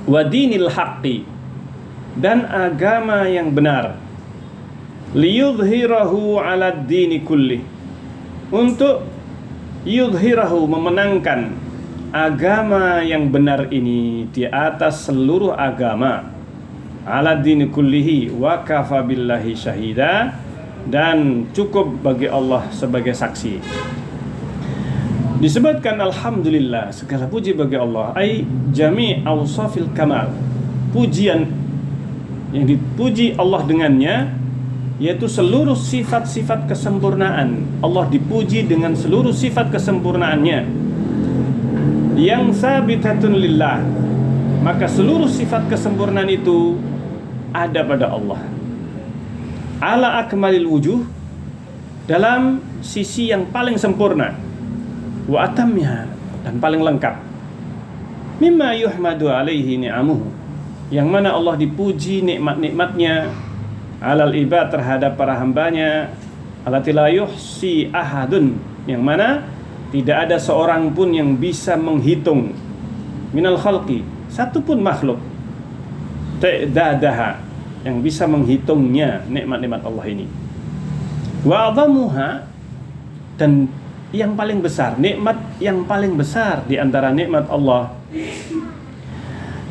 S2: wa dinil haqqi, dan agama yang benar, liyudhhirahu 'ala dini kulli, untuk yudhhirahu, memenangkan agama yang benar ini di atas seluruh agama, 'ala dini kullihi wa kafa billahi syahida, dan cukup bagi Allah sebagai saksi. Disebutkan alhamdulillah, segala puji bagi Allah, ai jami' awsafil kamal, pujian yang dipuji Allah dengannya yaitu seluruh sifat-sifat kesempurnaan. Allah dipuji dengan seluruh sifat kesempurnaannya yang sabitatun lillah, maka seluruh sifat kesempurnaan itu ada pada Allah. Ala akmalil wujuh, dalam sisi yang paling sempurna, wa atamnya, dan paling lengkap. Mimma yuhmadu alaihi ni'amuhu, yang mana Allah dipuji nikmat-nikmatnya alal ibad, terhadap para hambanya, allati la yuhsi ahadun, yang mana tidak ada seorang pun yang bisa menghitung, minal khalqi, satu pun makhluk, ta'dadaha, yang bisa menghitungnya nikmat-nikmat Allah ini. Wa adhamuha, dan yang paling besar, nikmat yang paling besar di antara nikmat Allah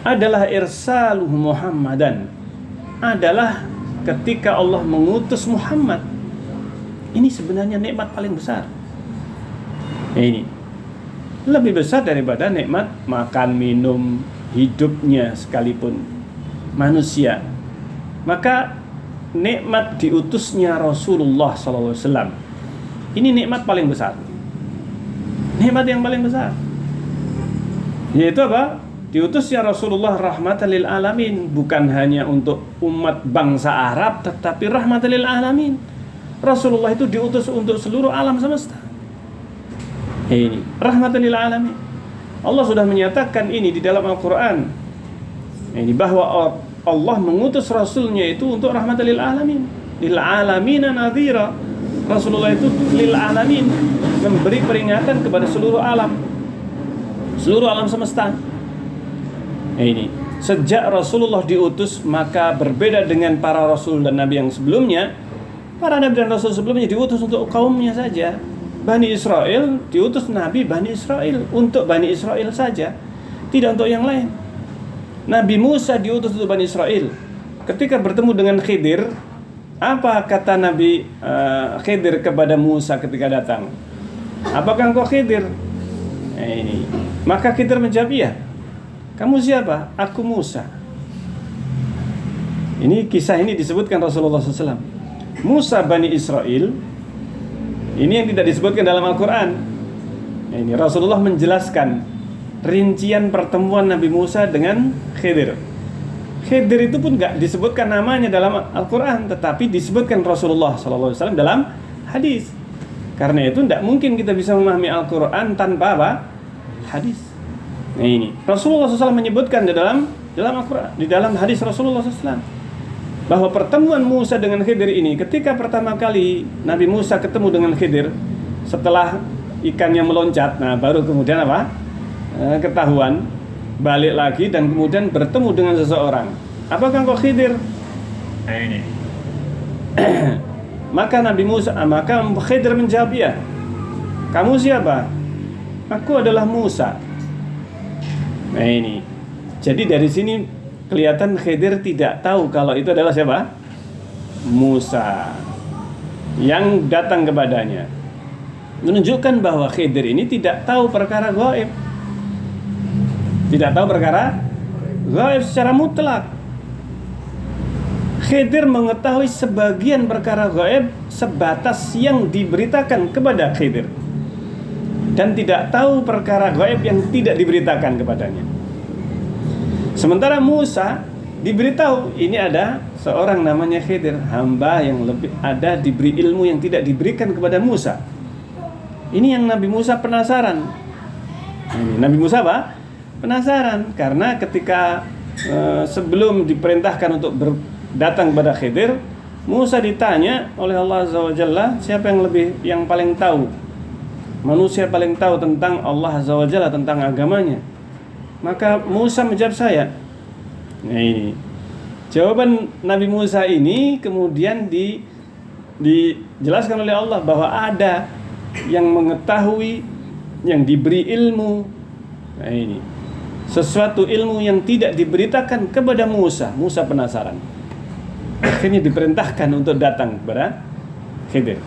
S2: adalah irsaluhu Muhammadan, adalah ketika Allah mengutus Muhammad. Ini sebenarnya nikmat paling besar. Ini lebih besar daripada nikmat makan, minum, hidupnya sekalipun manusia. Maka nikmat diutusnya Rasulullah SAW ini nikmat paling besar. Nikmat yang paling besar, yaitu apa? Diutusnya Rasulullah rahmatan lil alamin, bukan hanya untuk umat bangsa Arab, tetapi rahmatan lil alamin. Rasulullah itu diutus untuk seluruh alam semesta. Ini rahmatan lil alamin. Allah sudah menyatakan ini di dalam Al-Quran. Ini bahwa Allah mengutus Rasulnya itu untuk rahmatan lil alamin. Lil alamina nadhira. Rasulullah itu lil alamin, memberi peringatan kepada seluruh alam semesta. Ini sejak Rasulullah diutus, maka berbeda dengan para rasul dan nabi yang sebelumnya. Para nabi dan rasul sebelumnya diutus untuk kaumnya saja. Bani Israel diutus nabi Bani Israel, untuk Bani Israel saja, tidak untuk yang lain. Nabi Musa diutus untuk Bani Israel. Ketika bertemu dengan Khidir, apa kata Nabi Khidir kepada Musa ketika datang? Apakah engkau Khidir? Ini. Maka Khidir menjawab, iya. Kamu siapa? Aku Musa. Ini kisah ini disebutkan Rasulullah SAW. Musa Bani Israel. Ini yang tidak disebutkan dalam Al-Quran. Ini Rasulullah menjelaskan rincian pertemuan Nabi Musa dengan Khidir. Khidir itu pun gak disebutkan namanya dalam Al-Quran, tetapi disebutkan Rasulullah SAW dalam hadis. Karena itu tidak mungkin kita bisa memahami Al-Quran tanpa apa? Hadis. Nah ini Rasulullah SAW menyebutkan di dalam Al-Quran, di dalam hadis Rasulullah SAW, bahwa pertemuan Musa dengan Khidir ini, ketika pertama kali Nabi Musa ketemu dengan Khidir setelah ikannya meloncat, nah baru kemudian apa? Ketahuan, balik lagi dan kemudian bertemu dengan seseorang. Apakah engkau Khidir? Ini. Maka Khidir menjawab, ya. Kamu siapa? Aku adalah Musa. Nah ini. Jadi dari sini kelihatan Khidir tidak tahu kalau itu adalah siapa? Musa yang datang kepadanya. Menunjukkan bahwa Khidir ini tidak tahu perkara gaib. Tidak tahu perkara gaib secara mutlak. Khidir mengetahui sebagian perkara gaib sebatas yang diberitakan kepada Khidir, dan tidak tahu perkara gaib yang tidak diberitakan kepadanya. Sementara Musa diberitahu, ini ada seorang namanya Khidir, hamba yang lebih diberi ilmu yang tidak diberikan kepada Musa. Ini yang Nabi Musa penasaran. Nabi Musa apa? Penasaran, karena ketika sebelum diperintahkan untuk datang kepada Khidir, Musa ditanya oleh Allah Azza wa Jalla, siapa yang paling tahu? Manusia paling tahu tentang Allah Azza wa Jalla, tentang agamanya. Maka Musa menjawab, saya. Nah ini jawaban Nabi Musa ini kemudian dijelaskan oleh Allah bahwa ada yang mengetahui, yang diberi ilmu. Nah ini sesuatu ilmu yang tidak diberitakan kepada Musa. Musa penasaran, akhirnya diperintahkan untuk datang kepada Khidir.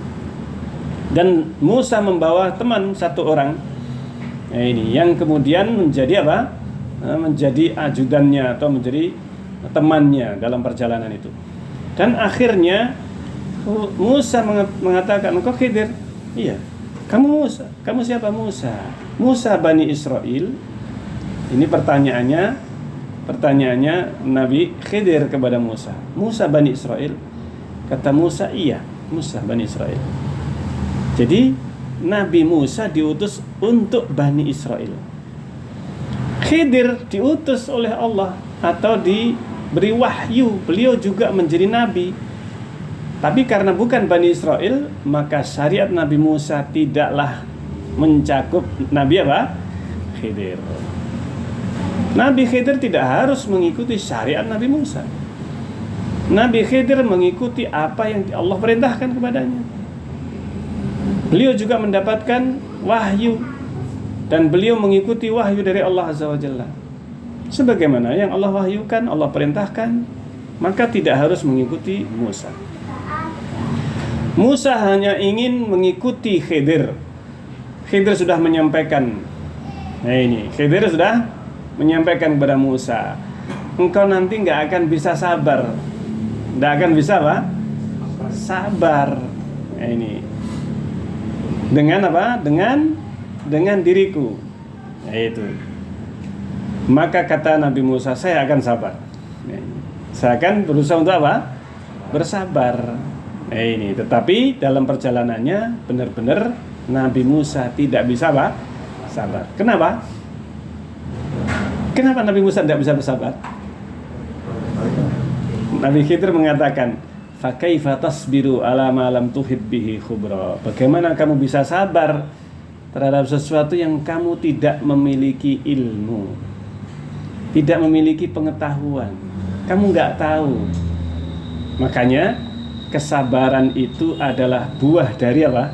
S2: Dan Musa membawa teman satu orang. Nah ini yang kemudian menjadi apa? Menjadi ajudannya atau menjadi temannya dalam perjalanan itu. Dan akhirnya Musa mengatakan, engkau Khidir? Iya. Kamu Musa. Kamu siapa? Musa. Musa Bani Israel. Ini pertanyaannya Nabi Khidir kepada Musa. Musa Bani Israel. Kata Musa, iya, Musa Bani Israel. Jadi Nabi Musa diutus untuk Bani Israel. Khidir diutus oleh Allah atau diberi wahyu, beliau juga menjadi nabi. Tapi karena bukan Bani Israel, maka syariat Nabi Musa tidaklah mencakup Nabi apa? Khidir. Nabi Khidir tidak harus mengikuti syariat Nabi Musa. Nabi Khidir mengikuti apa yang Allah perintahkan kepadanya. Beliau juga mendapatkan wahyu, dan beliau mengikuti wahyu dari Allah Azza wa Jalla. Sebagaimana yang Allah wahyukan, Allah perintahkan, maka tidak harus mengikuti Musa. Musa hanya ingin mengikuti Khidir. Khidir sudah menyampaikan. Nah ini, Khidir sudah menyampaikan kepada Musa, engkau nanti nggak akan bisa sabar. Nggak akan bisa apa? Sabar. Nah ini. Dengan apa? Dengan diriku. Yaitu. Maka kata Nabi Musa, saya akan sabar. Nah, saya akan berusaha untuk apa? Bersabar. Nah ini, tetapi dalam perjalanannya benar-benar Nabi Musa tidak bisa apa? Sabar. Kenapa? Kenapa Nabi Musa tidak bisa bersabar? Nabi Khidir mengatakan, fa kaifa tasbiru ala ma lam tuhit bihi khubra. Bagaimana kamu bisa sabar terhadap sesuatu yang kamu tidak memiliki ilmu, tidak memiliki pengetahuan, kamu nggak tahu. Makanya kesabaran itu adalah buah dari apa?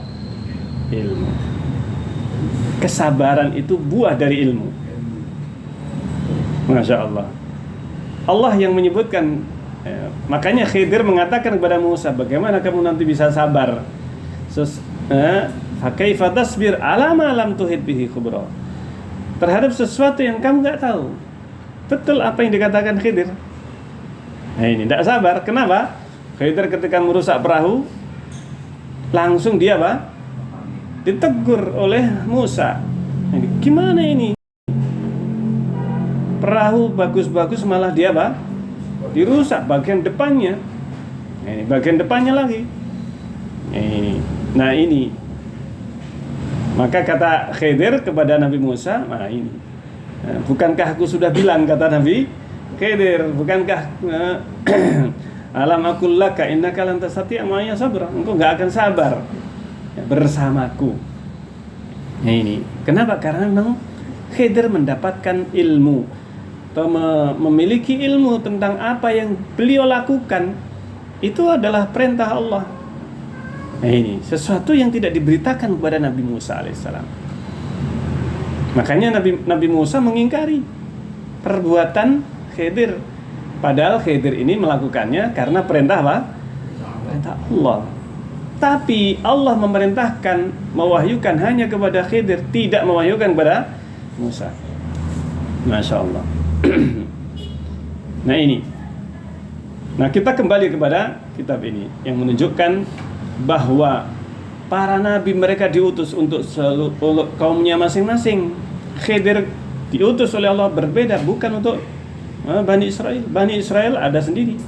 S2: Ilmu. Kesabaran itu buah dari ilmu. Masya Allah. Allah yang menyebutkan, makanya Khidir mengatakan kepada Musa, bagaimana kamu nanti bisa sabar? Fa kaifa tasbir ala ma lam tuhit bihi khubra. Terhadap sesuatu yang kamu nggak tahu. Betul apa yang dikatakan Khidir. Nah ini tidak sabar. Kenapa? Khidir ketika merusak perahu, langsung dia apa? Ditegur oleh Musa. Ini gimana ini? Perahu bagus-bagus malah dia apa? Dirusak bagian depannya. Ini bagian depannya lagi. Nah ini. Maka kata Khidir kepada Nabi Musa, nah ini. Bukankah aku sudah bilang, kata Nabi Khidir, bukankah alam aqul laka innaka lan tastati'a ma'iya sabra, engkau enggak akan sabar bersamaku. Nah ini, kenapa? Karena memang Khidir mendapatkan ilmu atau memiliki ilmu tentang apa yang beliau lakukan, itu adalah perintah Allah. Nah ini, sesuatu yang tidak diberitakan kepada Nabi Musa alaihissalam. Makanya Nabi Musa mengingkari perbuatan Khidir. Padahal Khidir ini melakukannya karena perintah apa? Perintah Allah. Tapi Allah memerintahkan, mewahyukan hanya kepada Khidir, tidak mewahyukan kepada Musa. Masya Allah. Nah ini. Nah kita kembali kepada kitab ini yang menunjukkan bahwa para nabi mereka diutus untuk seluruh kaumnya masing-masing. Khidir diutus oleh Allah berbeda, bukan untuk Bani Israel. Bani Israel ada sendiri.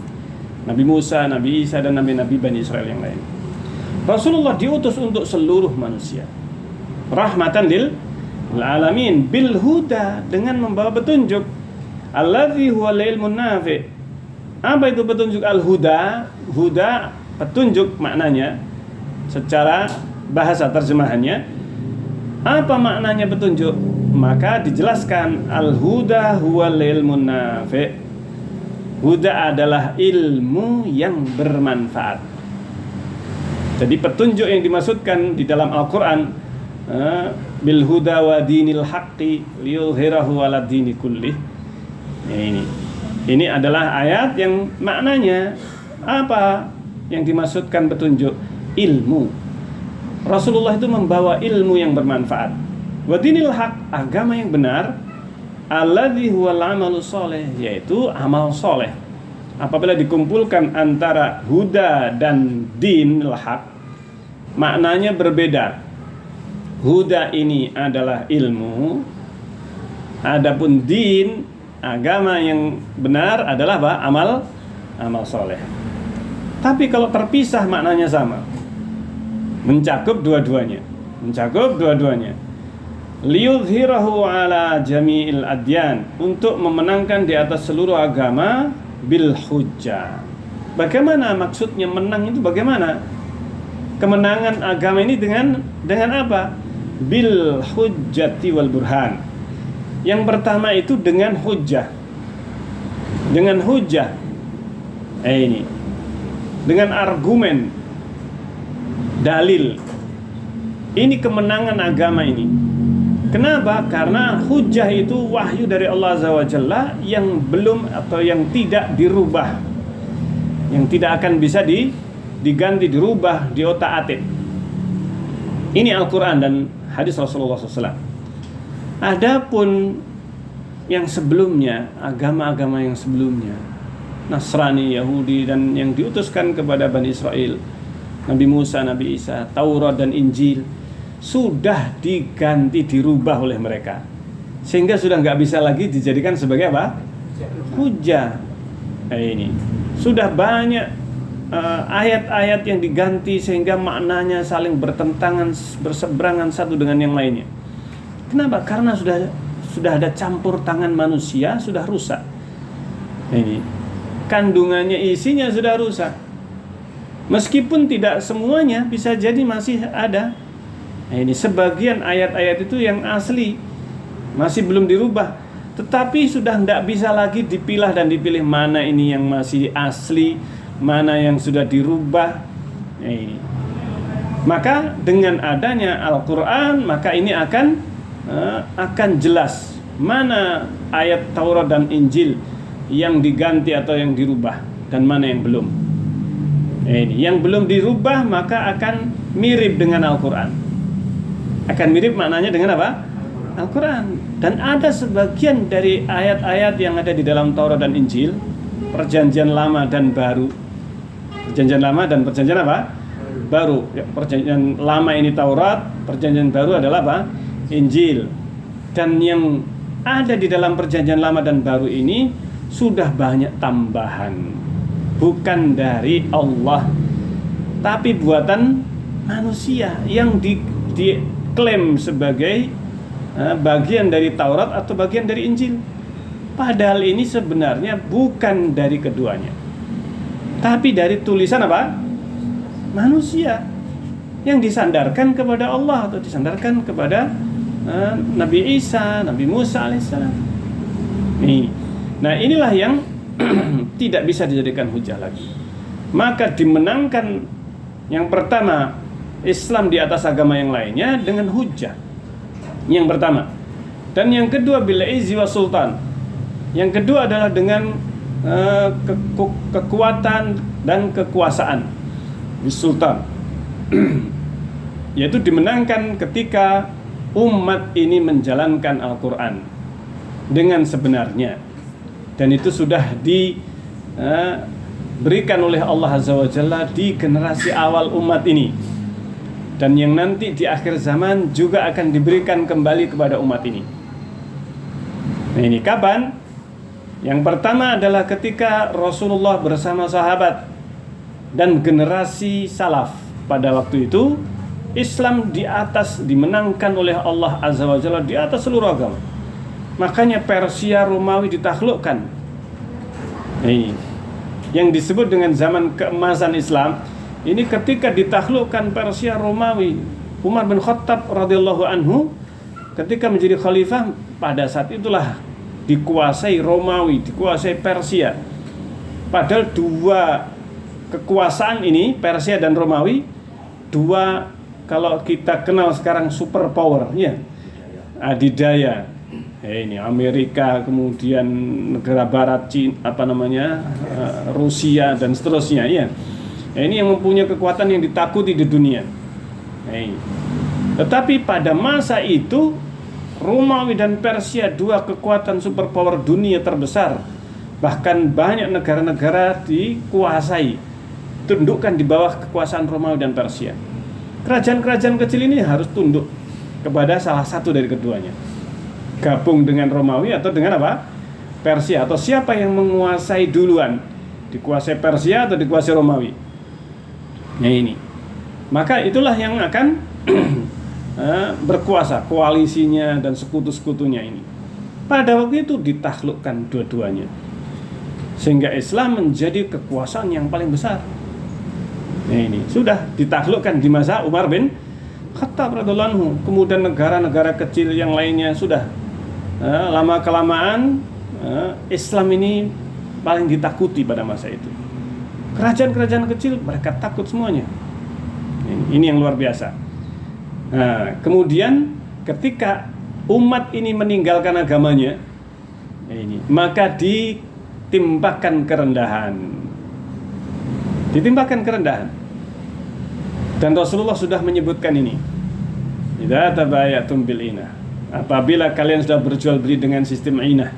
S2: Nabi Musa, Nabi Isa, dan nabi-nabi Bani Israel yang lain. Rasulullah diutus untuk seluruh manusia. Rahmatan lil alamin bil huda, dengan membawa petunjuk. Alladzi huwal ilmun nafi'. Apa itu petunjuk al-huda? Huda petunjuk maknanya secara bahasa terjemahannya. Apa maknanya petunjuk? Maka dijelaskan al-huda huwal ilmun nafi'. Huda adalah ilmu yang bermanfaat. Jadi petunjuk yang dimaksudkan di dalam Al-Qur'an bil huda wa dinil haqqi liyudhhirahu 'ala dini kullih. Ini adalah ayat yang maknanya apa yang dimaksudkan petunjuk? Ilmu. Rasulullah itu membawa ilmu yang bermanfaat. Wa dinil haq, agama yang benar, alladzi huwal amalu sholeh, yaitu amal soleh. Apabila dikumpulkan antara huda dan dinil haq, maknanya berbeda. Huda ini adalah ilmu, adapun din, agama yang benar adalah apa? Amal soleh. Tapi kalau terpisah maknanya sama, mencakup dua-duanya. Liyudhhirahu ala jami'il adyan, untuk memenangkan di atas seluruh agama bil hujjah. Bagaimana maksudnya menang itu? Bagaimana kemenangan agama ini? Dengan apa? Bil hujjati wal burhan. Yang pertama itu dengan hujjah. Dengan hujjah. Ini. Dengan argumen, dalil. Ini kemenangan agama ini. Kenapa? Karena hujjah itu wahyu dari Allah Azza wa Jalla yang belum atau yang tidak dirubah, yang tidak akan bisa diganti, dirubah, diotak-atik. Ini Al-Quran dan hadis Rasulullah SAW. Adapun yang sebelumnya, agama-agama yang sebelumnya, Nasrani, Yahudi, dan yang diutuskan kepada Bani Israel, Nabi Musa, Nabi Isa, Taurat dan Injil, sudah diganti, dirubah oleh mereka, sehingga sudah nggak bisa lagi dijadikan sebagai apa? Hujah. Ini sudah banyak ayat-ayat yang diganti sehingga maknanya saling bertentangan, berseberangan satu dengan yang lainnya. Kenapa? Karena sudah ada campur tangan manusia, sudah rusak. Ini kandungannya, isinya sudah rusak. Meskipun tidak semuanya, bisa jadi masih ada. Ini sebagian ayat-ayat itu yang asli masih belum dirubah, tetapi sudah tidak bisa lagi dipilah dan dipilih mana ini yang masih asli, mana yang sudah dirubah. Ini. Maka dengan adanya Al-Quran, maka ini akan jelas mana ayat Taurat dan Injil yang diganti atau yang dirubah dan mana yang belum. Ini yang belum dirubah maka akan mirip dengan Al-Quran. Akan mirip maknanya dengan apa? Al-Quran. Dan ada sebagian dari ayat-ayat yang ada di dalam Taurat dan Injil, Perjanjian Lama dan Baru. Perjanjian Lama dan Perjanjian apa? Baru. Ya, Perjanjian Lama ini Taurat, Perjanjian Baru adalah apa? Injil. Dan yang ada di dalam Perjanjian Lama dan Baru ini sudah banyak tambahan, bukan dari Allah, tapi buatan manusia yang diklaim sebagai bagian dari Taurat atau bagian dari Injil. Padahal ini sebenarnya bukan dari keduanya, tapi dari tulisan apa? Manusia yang disandarkan kepada Allah atau disandarkan kepada Nabi Isa, Nabi Musa alaihissalam. Nah inilah yang tidak bisa dijadikan hujah lagi. Maka dimenangkan yang pertama, Islam di atas agama yang lainnya dengan hujah. Yang pertama. Dan yang kedua bil izzi wa sultan. Yang kedua adalah dengan kekuatan dan kekuasaan. Sultan. Yaitu dimenangkan ketika umat ini menjalankan Al-Quran dengan sebenarnya. Dan itu sudah diberikan oleh Allah Azza wa Jalla di generasi awal umat ini. Dan yang nanti di akhir zaman juga akan diberikan kembali kepada umat ini. Nah ini kapan? Yang pertama adalah ketika Rasulullah bersama sahabat dan generasi salaf. Pada waktu itu Islam di atas, dimenangkan oleh Allah Azza wa Jalla di atas seluruh agama. Makanya Persia Romawi ditaklukkan. Yang disebut dengan zaman keemasan Islam ini ketika ditaklukkan Persia Romawi. Umar bin Khattab radhiyallahu anhu ketika menjadi khalifah, pada saat itulah dikuasai Romawi, dikuasai Persia. Padahal dua kekuasaan ini, Persia dan Romawi, dua kalau kita kenal sekarang superpower, ya, adidaya. Ini Amerika, kemudian negara Barat, Cina, Rusia dan seterusnya, ya. Ini yang mempunyai kekuatan yang ditakuti di dunia. Tetapi pada masa itu Romawi dan Persia, dua kekuatan superpower dunia terbesar, bahkan banyak negara-negara dikuasai, tundukkan di bawah kekuasaan Romawi dan Persia. Kerajaan-kerajaan kecil ini harus tunduk kepada salah satu dari keduanya, gabung dengan Romawi atau dengan apa? Persia, atau siapa yang menguasai duluan, dikuasai Persia atau dikuasai Romawi. Nah ini, maka itulah yang akan berkuasa, koalisinya dan sekutu-sekutunya ini. Pada waktu itu ditaklukkan dua-duanya, sehingga Islam menjadi kekuasaan yang paling besar. Nah ini sudah ditaklukkan di masa Umar bin Khattab radhiyallahu anhu. Kemudian negara-negara kecil yang lainnya sudah lama-kelamaan Islam ini paling ditakuti pada masa itu. Kerajaan-kerajaan kecil mereka takut semuanya. Ini yang luar biasa. Nah, kemudian ketika umat ini meninggalkan agamanya, maka ditimpakan kerendahan. Ditimpakan kerendahan. Dan Rasulullah sudah menyebutkan ini. Idza tabayatum bil inah. Apabila kalian sudah berjual beli dengan sistem inah.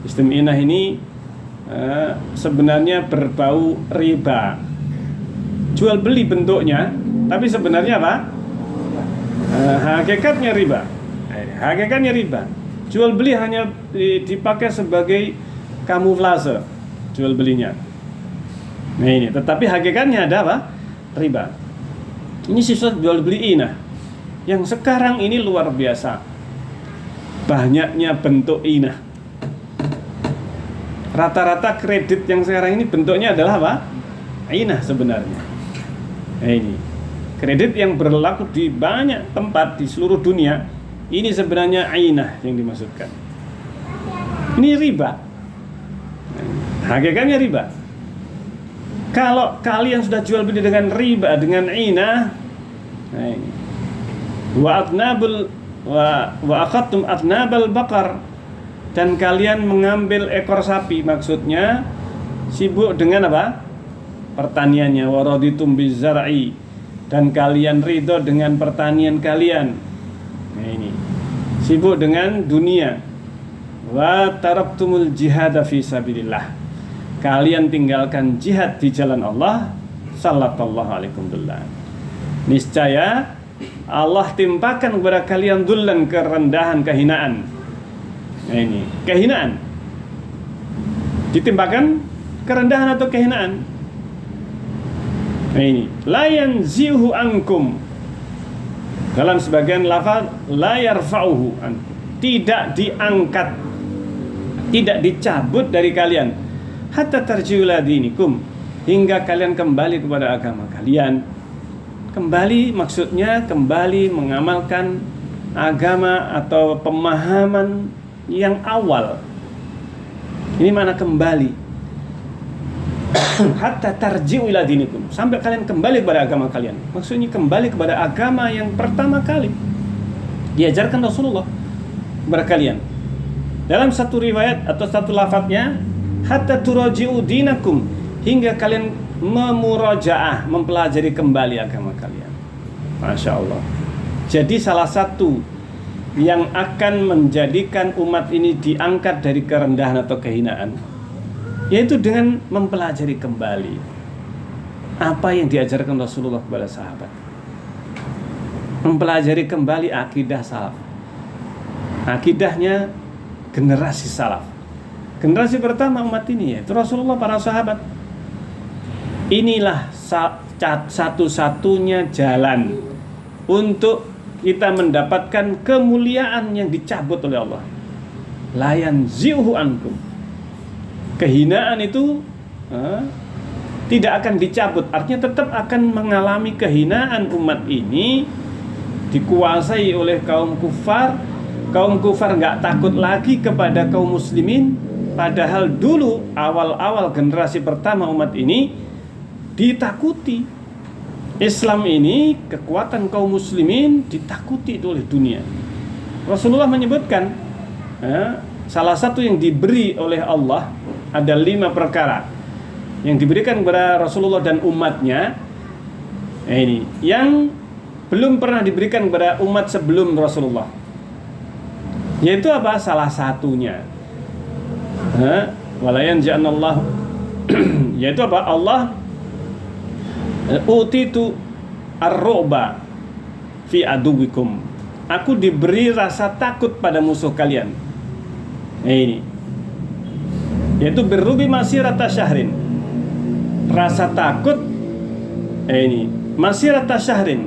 S2: Sistem inah ini sebenarnya berbau riba. Jual beli bentuknya, tapi sebenarnya apa? Hakikatnya riba. Hakikatnya riba. Jual beli hanya dipakai sebagai kamuflase jual belinya. Nah ini, tetapi hakikatnya ada apa? Riba. Ini sifat jual beli inah yang sekarang ini luar biasa. Banyaknya bentuk inah. Rata-rata kredit yang sekarang ini bentuknya adalah apa? Inah sebenarnya. Nah ini, kredit yang berlaku di banyak tempat di seluruh dunia, ini sebenarnya inah yang dimaksudkan. Ini riba. Hakikatnya riba. Kalau kalian sudah jual beli dengan riba, dengan inah, nah ini, wa akhadtum atnabal baqar, dan kalian mengambil ekor sapi, maksudnya sibuk dengan apa? Pertaniannya. Wa raditum bizar'i, dan kalian ridho dengan pertanian kalian. Nah ini, sibuk dengan dunia. Wa taraktumul jihada fi sabilillah, kalian tinggalkan jihad di jalan Allah. Sallallahu alaikum billah, niscaya Allah timpakan kepada kalian dullan, kerendahan, kehinaan. Nah ini, kehinaan ditimpakan, kerendahan atau kehinaan. Nah ini, la yanzihu ankum, dalam sebagian lafaz la yarfa'uhu ankum, tidak diangkat, tidak dicabut dari kalian, hatta tarji'u ila dinikum, hingga kalian kembali kepada agama kalian. Kembali maksudnya kembali mengamalkan agama atau pemahaman yang awal. Ini mana kembali? Hatta tarji'u ila dinikum, sampai kalian kembali kepada agama kalian. Maksudnya kembali kepada agama yang pertama kali diajarkan Rasulullah kepada kalian. Dalam satu riwayat atau satu lafadznya, hatta turaji'u dinakum, hingga kalian memurajaah, mempelajari kembali agama kalian. Masya Allah. Jadi salah satu yang akan menjadikan umat ini diangkat dari kerendahan atau kehinaan, yaitu dengan mempelajari kembali apa yang diajarkan Rasulullah kepada sahabat. Mempelajari kembali akidah salaf, akidahnya generasi salaf. Generasi pertama umat ini yaitu Rasulullah, para sahabat. Inilah satu-satunya jalan untuk kita mendapatkan kemuliaan yang dicabut oleh Allah. La yanzihu ankum, kehinaan itu tidak akan dicabut, artinya tetap akan mengalami kehinaan. Umat ini dikuasai oleh kaum kufar. Kaum kufar nggak takut lagi kepada kaum muslimin, padahal dulu awal-awal generasi pertama umat ini ditakuti. Islam ini, kekuatan kaum muslimin ditakuti oleh dunia. Rasulullah menyebutkan salah satu yang diberi oleh Allah, ada 5 perkara yang diberikan kepada Rasulullah dan umatnya. Ini yang belum pernah diberikan kepada umat sebelum Rasulullah. Yaitu apa? Salah satunya walayan ja'anallahu yaitu apa? Allah utitu ar-ru'ba fi aduwikum, aku diberi rasa takut pada musuh kalian. Ini yaitu berrubi masirata syahrin, rasa takut ini masirata syahrin,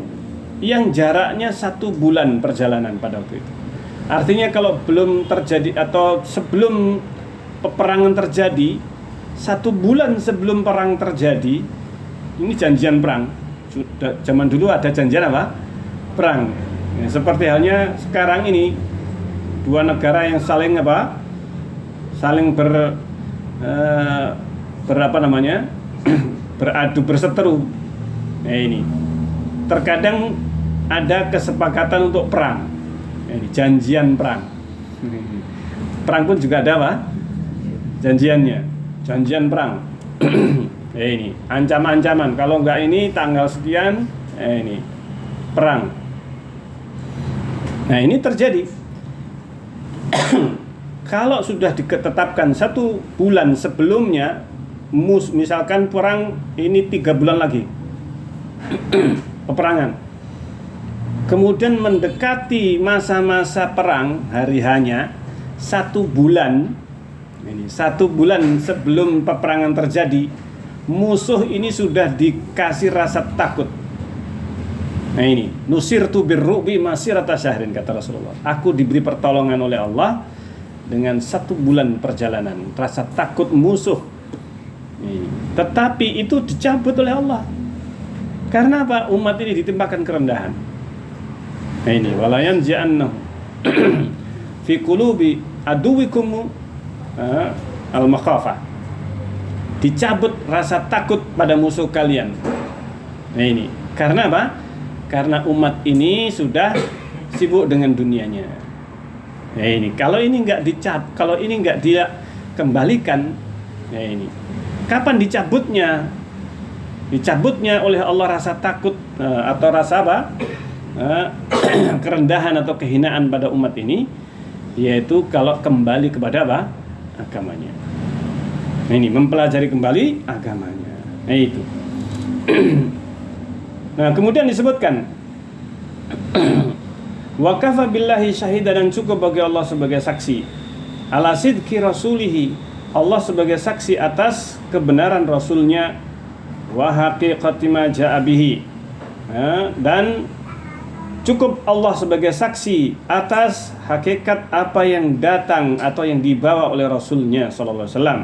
S2: yang jaraknya 1 bulan perjalanan pada waktu itu. Artinya kalau belum terjadi atau sebelum peperangan terjadi, 1 bulan sebelum perang terjadi, ini janjian perang. Zaman dulu ada janjian apa? Perang. Ya, seperti halnya sekarang ini 2 negara yang saling apa? Saling berapa namanya? Beradu, berseteru. Nah ini. Terkadang ada kesepakatan untuk perang. Ini janjian perang. Perang pun juga ada apa? Janjiannya. Janjian perang. Ini ancaman-ancaman, kalau enggak ini tanggal sekian, ini perang. Nah, ini terjadi. Kalau sudah ditetapkan 1 bulan sebelumnya, misalkan perang ini 3 bulan lagi peperangan, kemudian mendekati masa-masa perang, hari hanya 1 bulan, ini 1 bulan sebelum peperangan terjadi, musuh ini sudah dikasih rasa takut. Nah, ini nusirtu birru'bi masirata syahrin, kata Rasulullah. Aku diberi pertolongan oleh Allah dengan 1 bulan perjalanan, rasa takut musuh. Ini. Tetapi itu dicabut oleh Allah. Karena apa? Umat ini ditimpakan kerendahan. Nah, ini walayan ja'annahu fi qulubi aduwikum al-makhafah. Dicabut rasa takut pada musuh kalian. Nah, ini karena apa? Karena umat ini sudah sibuk dengan dunianya. Nah, ini kalau ini enggak kalau ini enggak dia kembalikan, nah ini kapan dicabutnya? Dicabutnya oleh Allah rasa takut atau rasa apa? Kerendahan atau kehinaan pada umat ini, yaitu kalau kembali kepada apa? Agamanya. Nah, ini mempelajari kembali agamanya. Nah, itu. Nah, kemudian disebutkan wa kafa billahi syahida, dan cukup bagi Allah sebagai saksi ala sidqi rasulihi, Allah sebagai saksi atas kebenaran rasulnya, wa haqiqati ma jaa bihi, dan cukup Allah sebagai saksi atas hakikat apa yang datang atau yang dibawa oleh rasulnya sallallahu alaihi wasallam,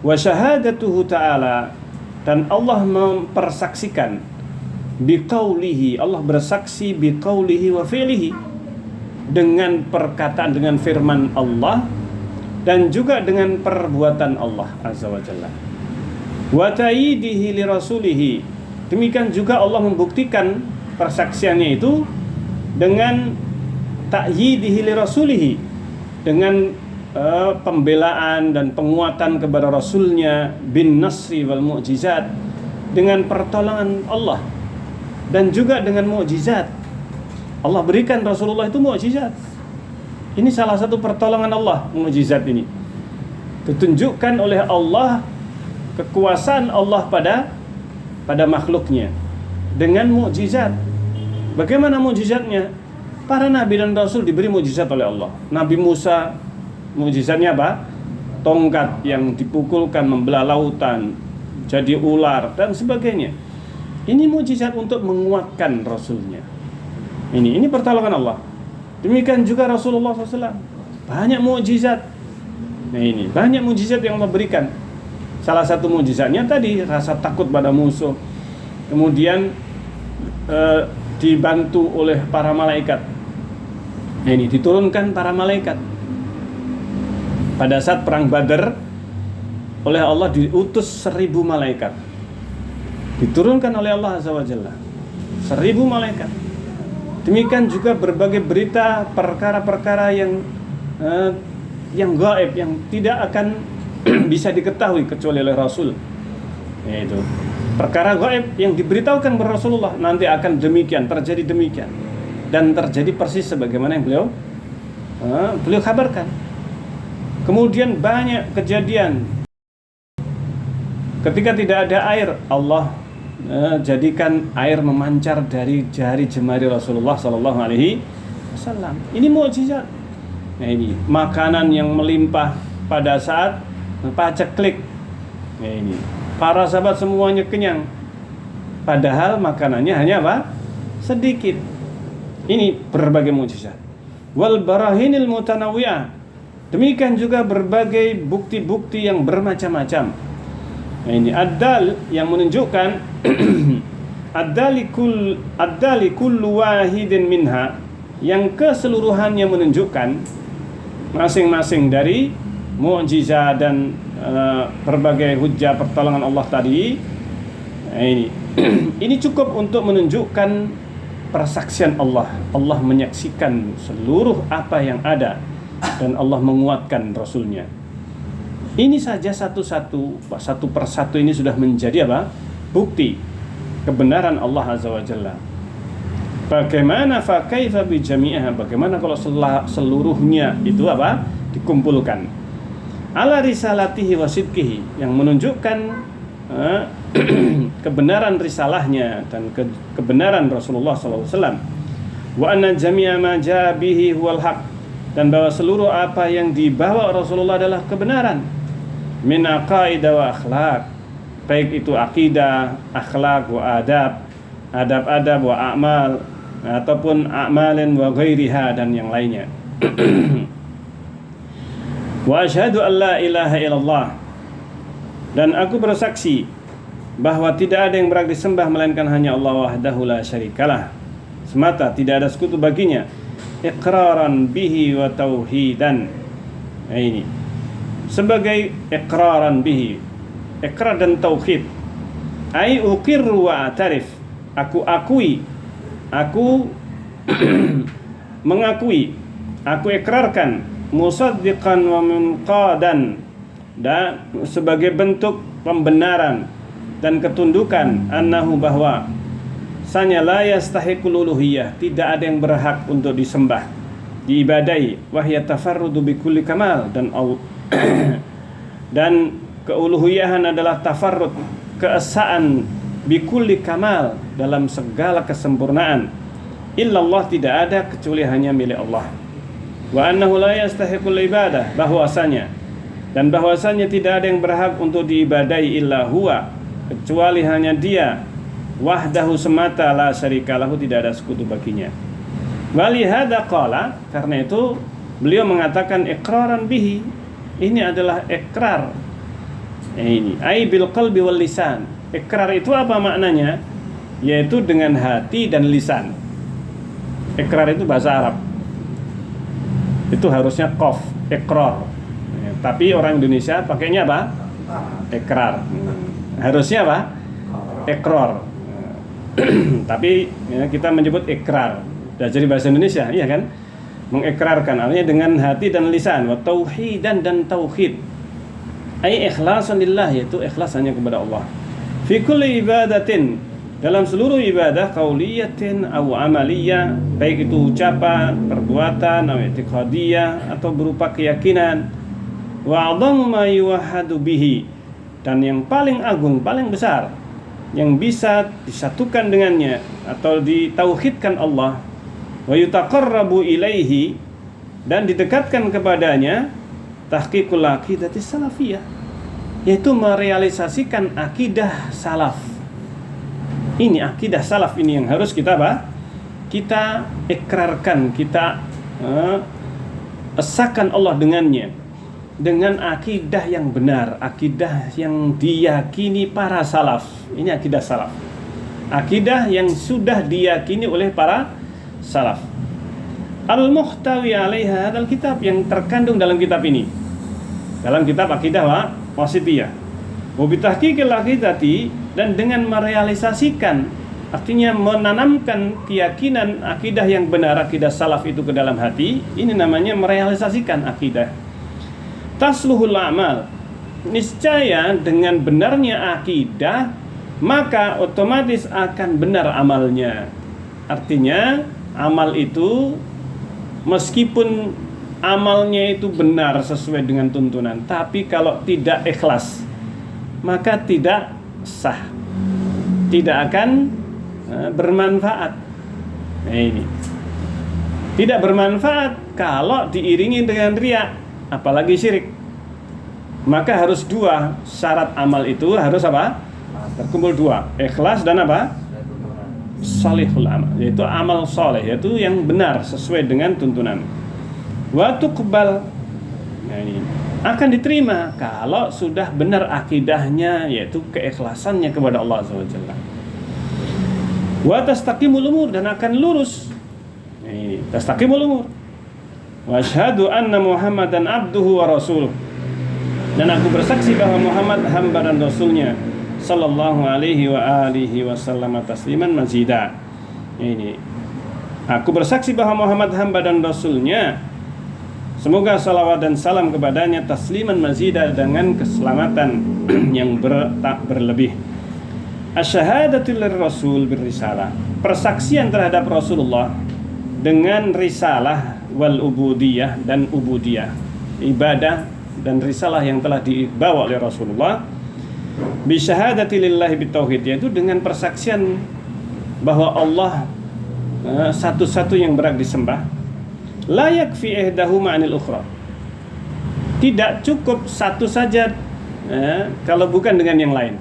S2: wa syahadatuhu ta'ala, dan Allah mempersaksikan biqaulihi, Allah bersaksi biqaulihi wa fi'lihi, dengan perkataan, dengan firman Allah, dan juga dengan perbuatan Allah azza wa jalla. Wa ta'idihi li rasulihi, demikian juga Allah membuktikan persaksiannya itu dengan ta'yidihi li rasulihi, dengan pembelaan dan penguatan kepada rasulnya, bin nasri wal mu'jizat, dengan pertolongan Allah dan juga dengan mukjizat. Allah berikan Rasulullah itu mukjizat. Ini salah satu pertolongan Allah, mukjizat ini. Ditunjukkan oleh Allah kekuasaan Allah pada makhluknya dengan mukjizat. Bagaimana mukjizatnya? Para nabi dan rasul diberi mukjizat oleh Allah. Nabi Musa, mukjizatnya apa? Tongkat yang dipukulkan membelah lautan, jadi ular dan sebagainya. Ini mukjizat untuk menguatkan rasulnya. Ini pertolongan Allah. Demikian juga Rasulullah SAW, banyak mukjizat. Nah, ini banyak mukjizat yang Allah berikan. Salah satu mukjizatnya tadi rasa takut pada musuh. Kemudian dibantu oleh para malaikat. Nah, ini diturunkan para malaikat. Pada saat perang Badar, oleh Allah diutus 1000 malaikat. Diturunkan oleh Allah azza wa jalla 1000 malaikat. Demikian juga berbagai berita, perkara-perkara yang gaib, yang tidak akan bisa diketahui kecuali oleh Rasul. Yaitu perkara gaib yang diberitahukan kepada Rasulullah, nanti akan demikian, terjadi demikian, dan terjadi persis sebagaimana yang beliau kabarkan. Kemudian banyak kejadian ketika tidak ada air, Allah jadikan air memancar dari jari jemari Rasulullah sallallahu alaihi wasallam. Ini mukjizat. Nah, ini makanan yang melimpah pada saat paceklik. Nah, ini para sahabat semuanya kenyang, padahal makanannya hanya apa? Sedikit. Ini berbagai mukjizat. Wal barahinil mutanawwi'ah, demikian juga berbagai bukti-bukti yang bermacam-macam. Nah, ini ad-dal yang menunjukkan ad-dali kullu wahidin minha, yang keseluruhannya menunjukkan masing-masing dari mukjizat dan berbagai hujjah pertolongan Allah tadi. Nah, ini cukup untuk menunjukkan persaksian Allah. Allah menyaksikan seluruh apa yang ada, dan Allah menguatkan Rasulnya. Ini saja satu persatu ini sudah menjadi apa? Bukti kebenaran Allah Azza wa Jalla. Bagaimana fa kaifa bi jami'iha, bagaimana kalau seluruhnya itu apa? Dikumpulkan. Ala risalatihi wa sidqihi, yang menunjukkan kebenaran risalahnya dan kebenaran Rasulullah sallallahu alaihi wasallam. Wa anna jami'a ma jaa bihi huwal haq, dan bahwa seluruh apa yang dibawa Rasulullah adalah kebenaran. Min aqaid wa akhlaq, baik itu akidah, akhlak wa adab wa a'mal, ataupun a'malin wa ghairiha dan yang lainnya. Wa asyhadu an la ilaha illallah, dan aku bersaksi bahwa tidak ada yang berhak disembah melainkan hanya Allah wahdahu la syarikalah, semata tidak ada sekutu baginya. Iqraran bihi wa tauhidan, ini sebagai iqraran bihi, iqrar dan tauhid. Ai uqirru wa atarif, aku akui, aku mengakui, aku ikrarkan, musaddiqan wa munqadan, dan sebagai bentuk pembenaran dan ketundukan, annahu, bahwa sanya la yastahiqul uluhiyah, tidak ada yang berhak untuk disembah, diibadahi, wahya tafarrudu bi kulli kamal, dan keuluhiyahan adalah tafarrud, keesaan, bi kulli kamal, dalam segala kesempurnaan. Illallah, tidak ada kecuali hanya milik Allah. Wa annahu la yastahiqul ibadah, bahwasanya tidak ada yang berhak untuk diibadahi illa huwa, kecuali hanya Dia, wahdahu, semata, la syarikalahu, tidak ada sekutu baginya. Walihada qala, karena itu beliau mengatakan iqraran bihi, ini adalah ikrar, ini ai bil qalbi wal lisan. Ikrar itu apa maknanya? Yaitu dengan hati dan lisan. Ikrar itu bahasa Arab, itu harusnya qaf, ikrar. Tapi orang Indonesia pakainya apa? Ikrar. Harusnya apa? Ikrar. Tapi ya, kita menyebut ikrar. Sudah jadi bahasa Indonesia, iya kan? Mengikrarkan, artinya dengan hati dan lisan. Wa tauhidan, dan tauhid. Ai ikhlasan lillah, yaitu ikhlas hanya kepada Allah. Fi kulli ibadatin, dalam seluruh ibadah, qauliyatin aw amaliyah, baik itu ucapan, perbuatan, atau i'tiqadiyah, atau berupa keyakinan. Wa 'adhamu ma yuwahhadu bihi, dan yang paling agung, paling besar, yang bisa disatukan dengannya atau ditauhidkan Allah, wa yutaqarrabu ilaihi, dan didekatkan kepadanya, tahqiqul aqidati salafiyah, yaitu merealisasikan akidah salaf. Ini akidah salaf ini yang harus kita kita ikrarkan, kita esakan Allah dengannya, dengan akidah yang benar, akidah yang diyakini para salaf. Ini akidah salaf, akidah yang sudah diyakini oleh para salaf. Al-muhtawi 'alaiha hadzal kitab, yang terkandung dalam kitab ini, dalam kitab akidah wasithiyah. Wa bi tahqiqil aqidati, dan dengan merealisasikan, artinya menanamkan keyakinan akidah yang benar, akidah salaf itu ke dalam hati, ini namanya merealisasikan akidah. Tasluhul amal, niscaya dengan benarnya akidah, maka otomatis akan benar amalnya. Artinya amal itu, meskipun amalnya itu benar sesuai dengan tuntunan, tapi kalau tidak ikhlas, maka tidak sah, tidak akan bermanfaat. Nah, ini tidak bermanfaat kalau diiringi dengan riya, apalagi syirik. Maka harus dua syarat amal itu, harus apa? Terkumpul dua, ikhlas dan apa? Salihul amal, yaitu amal soleh, yaitu yang benar sesuai dengan tuntunan. Wa tuqbal, nah ini akan diterima kalau sudah benar akidahnya, yaitu keikhlasannya kepada Allah SWT. Wa tastaqimul umur, dan akan lurus. Nah, ini tastaqimul umur. Wa asyhadu anna Muhammadan abduhu wa rasuluh, dan aku bersaksi bahwa Muhammad hamba dan rasulnya, sallallahu alaihi wa alihi wasallam tasliman mazida. Ini aku bersaksi bahwa Muhammad hamba dan rasulnya, semoga salawat dan salam kepadanya, tasliman mazida, dengan keselamatan yang tak berlebih. Asyhadatu lirrasul birrisalah, persaksian terhadap Rasulullah dengan risalah wal ubudiyah dan ubudiyah, ibadah dan risalah yang telah dibawa oleh Rasulullah. Bi syahadati lillahi bitauhid, yaitu dengan persaksian bahwa Allah satu-satu yang berhak disembah. La yakfi ihdahuma 'anil ukhra, tidak cukup satu saja kalau bukan dengan yang lain.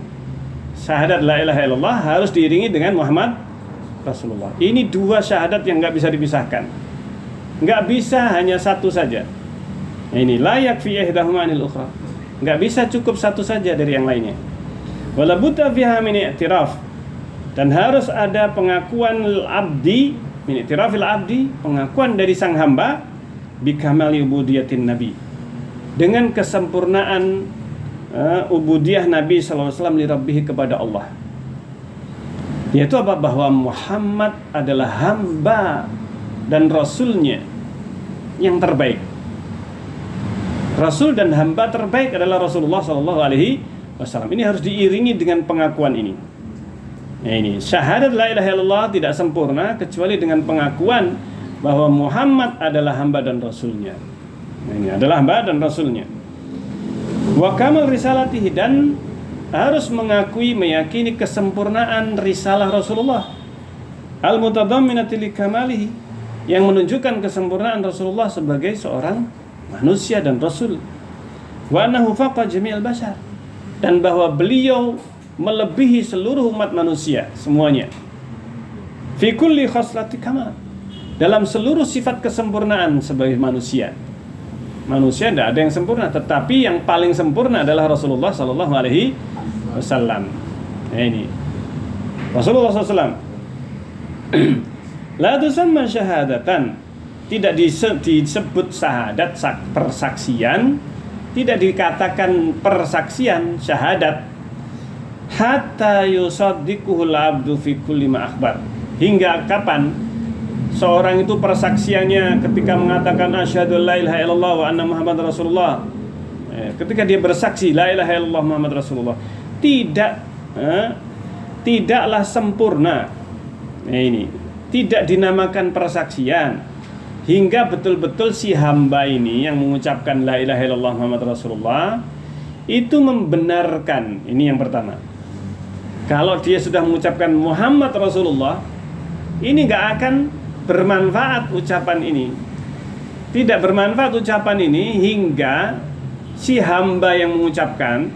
S2: Syahadat la ilaha illallah harus diiringi dengan Muhammad Rasulullah. Ini dua syahadat yang nggak bisa dipisahkan. Nggak bisa hanya satu saja. Nah, ini la yakfi ihdahuma 'anil ukhra, nggak bisa cukup satu saja dari yang lainnya. Wala budda fiha min i'tiraf, dan harus ada pengakuan abdi, min i'tirafil abdi, pengakuan dari sang hamba bi kamali ubudiyatin nabi, dengan kesempurnaan ubudiyah Nabi SAW li Rabbih, kepada Allah. Yaitu apa? Bahwa Muhammad adalah hamba dan Rasulnya yang terbaik. Rasul dan hamba terbaik adalah Rasulullah SAW. Ini harus diiringi dengan pengakuan ini. Nah, ini syahadat la ilaha illallah tidak sempurna kecuali dengan pengakuan bahwa Muhammad adalah hamba dan Rasulnya. Nah, ini adalah hamba dan Rasulnya. Wa kamal risalatihi, dan harus mengakui, meyakini kesempurnaan risalah Rasulullah, al-mutadamminati li kamalihi, yang menunjukkan kesempurnaan Rasulullah sebagai seorang manusia dan Rasul. Wa annahu faqa jami'al bashar, dan bahwa beliau melebihi seluruh umat manusia semuanya. Fi kulli khaslati kamal, dalam seluruh sifat kesempurnaan sebagai manusia. Manusia tidak ada yang sempurna, tetapi yang paling sempurna adalah Rasulullah Sallallahu Alaihi Wasallam. Nah, ini Rasulullah SAW. La tusamma syahadatan, tidak disebut syahadat, persaksian, tidak dikatakan persaksian syahadat, hatta yusaddiquhul abdu fi kulli ma akhbar. Hingga kapan seorang itu persaksiannya ketika mengatakan asyhadu la ilaha illallah wa anna muhammad rasulullah, ketika dia bersaksi la ilaha illallah Muhammad Rasulullah, tidaklah sempurna. Nah, ini tidak dinamakan persaksian hingga betul-betul si hamba ini yang mengucapkan la ilaha illallah Muhammad Rasulullah itu membenarkan. Ini yang pertama. Kalau dia sudah mengucapkan Muhammad Rasulullah, ini gak akan bermanfaat ucapan ini. Tidak bermanfaat ucapan ini hingga si hamba yang mengucapkan,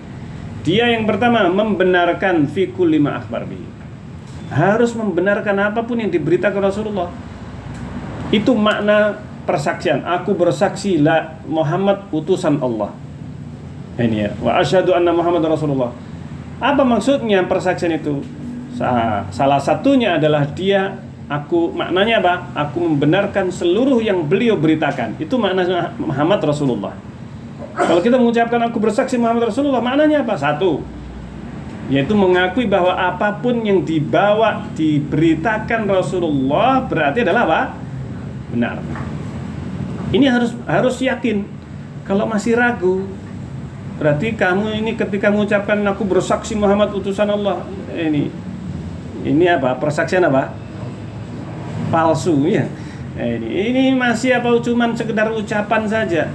S2: dia yang pertama membenarkan fi kulli ma akhbar bihi, harus membenarkan apapun yang diberitakan Rasulullah. Itu makna persaksian. Aku bersaksi la Muhammad utusan Allah. Ini ya, wa asyhadu anna Muhammad Rasulullah. Apa maksudnya persaksian itu? Salah satunya adalah maknanya apa? Aku membenarkan seluruh yang beliau beritakan. Itu maknanya Muhammad Rasulullah. Kalau kita mengucapkan aku bersaksi Muhammad Rasulullah, maknanya apa? Satu, yaitu mengakui bahwa apapun yang diberitakan Rasulullah berarti adalah apa? Benar. Ini harus yakin. Kalau masih ragu, berarti kamu ini ketika mengucapkan aku bersaksi Muhammad utusan Allah, ini apa? Persaksian apa? Palsu ya. Ini masih apa? Cuman sekedar ucapan saja.